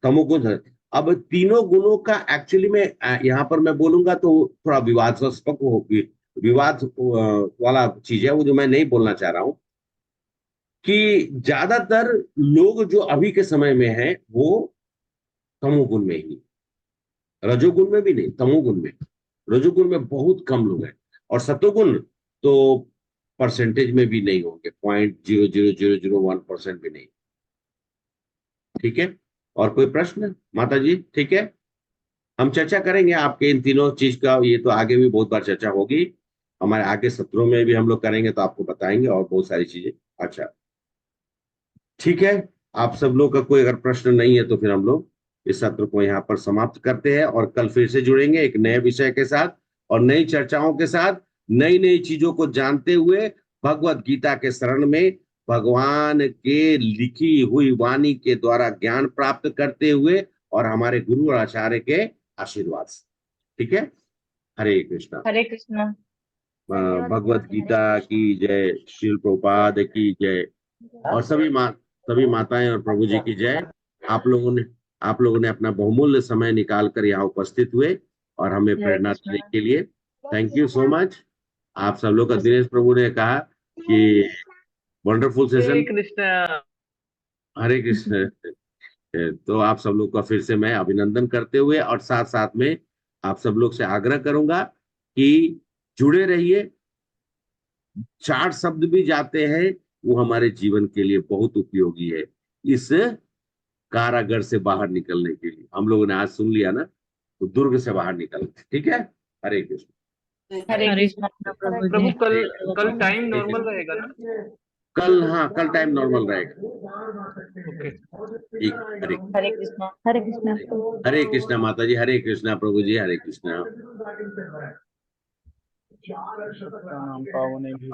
तमोगुण है। अब तीनों गुणों का एक्चुअली में यहाँ पर मैं बोलूंगा तो थोड़ा विवादास्पद होगी, विवाद वाला चीज है वो, जो मैं नहीं बोलना चाह रहा हूँ। कि ज्यादातर लोग जो अभी के समय में हैं वो तमोगुण में ही, रजोगुण में भी नहीं, तमोगुण में। रजोगुण में बहुत कम लोग हैं, और सतोगुण तो परसेंटेज में भी नहीं होंगे, 0.00001% भी नहीं। ठीक है, और कोई प्रश्न माता जी? ठीक है, हम चर्चा करेंगे आपके इन तीनों चीज का, ये तो आगे भी बहुत बार चर्चा होगी, हमारे आगे सत्रों में भी हम लोग करेंगे, तो आपको बताएंगे और बहुत सारी चीजें। अच्छा, ठीक है, आप सब लोग का कोई अगर प्रश्न नहीं है तो फिर हम लोग इस सत्र को यहाँ पर समाप्त करते हैं, और कल फिर से जुड़ेंगे एक नए विषय के साथ और नई चर्चाओं के साथ, नई नई चीजों को जानते हुए, भगवत गीता के शरण में भगवान के लिखी हुई वाणी के द्वारा ज्ञान प्राप्त करते हुए, और हमारे गुरु और आचार्य के आशीर्वाद से। ठीक है, हरे कृष्णा। हरे कृष्णा। धन्यवाद भगवत हरे गीता कृष्णा। की जय, श्रील प्रभुपाद की जय, और सभी माताएं और प्रभु जी की जय। आप लोगों ने अपना बहुमूल्य समय निकालकर यहाँ उपस्थित हुए और हमें हरे प्रेरणा कृष्णा। देने के लिए थैंक यू सो मच। आप सब लोग का, दिनेश प्रभु ने कहा कि वंडरफुल हरे सेशन। कृष्णा। हरे कृष्ण। तो आप सब लोग का फिर से मैं अभिनंदन करते हुए, और साथ साथ में आप सब लोग से आग्रह करूंगा कि जुड़े रहिए। 4 शब्द भी जाते हैं, वो हमारे जीवन के लिए बहुत उपयोगी है, इस कारागर से बाहर निकलने के लिए। हम लोगों ने आज सुन लिया ना, तो दुर्ग से बाहर निकलते। ठीक है, हरे कृष्ण। हरे कृष्णा प्रभु प्रभु जी। कल टाइम नॉर्मल रहेगा ना? कल, हाँ, कल टाइम नॉर्मल रहेगा। ओके। ठीक, हरे हरे कृष्णा। हरे कृष्णा। हरे कृष्णा माता जी, हरे कृष्णा प्रभु जी, हरे कृष्णा। नाम पावने भी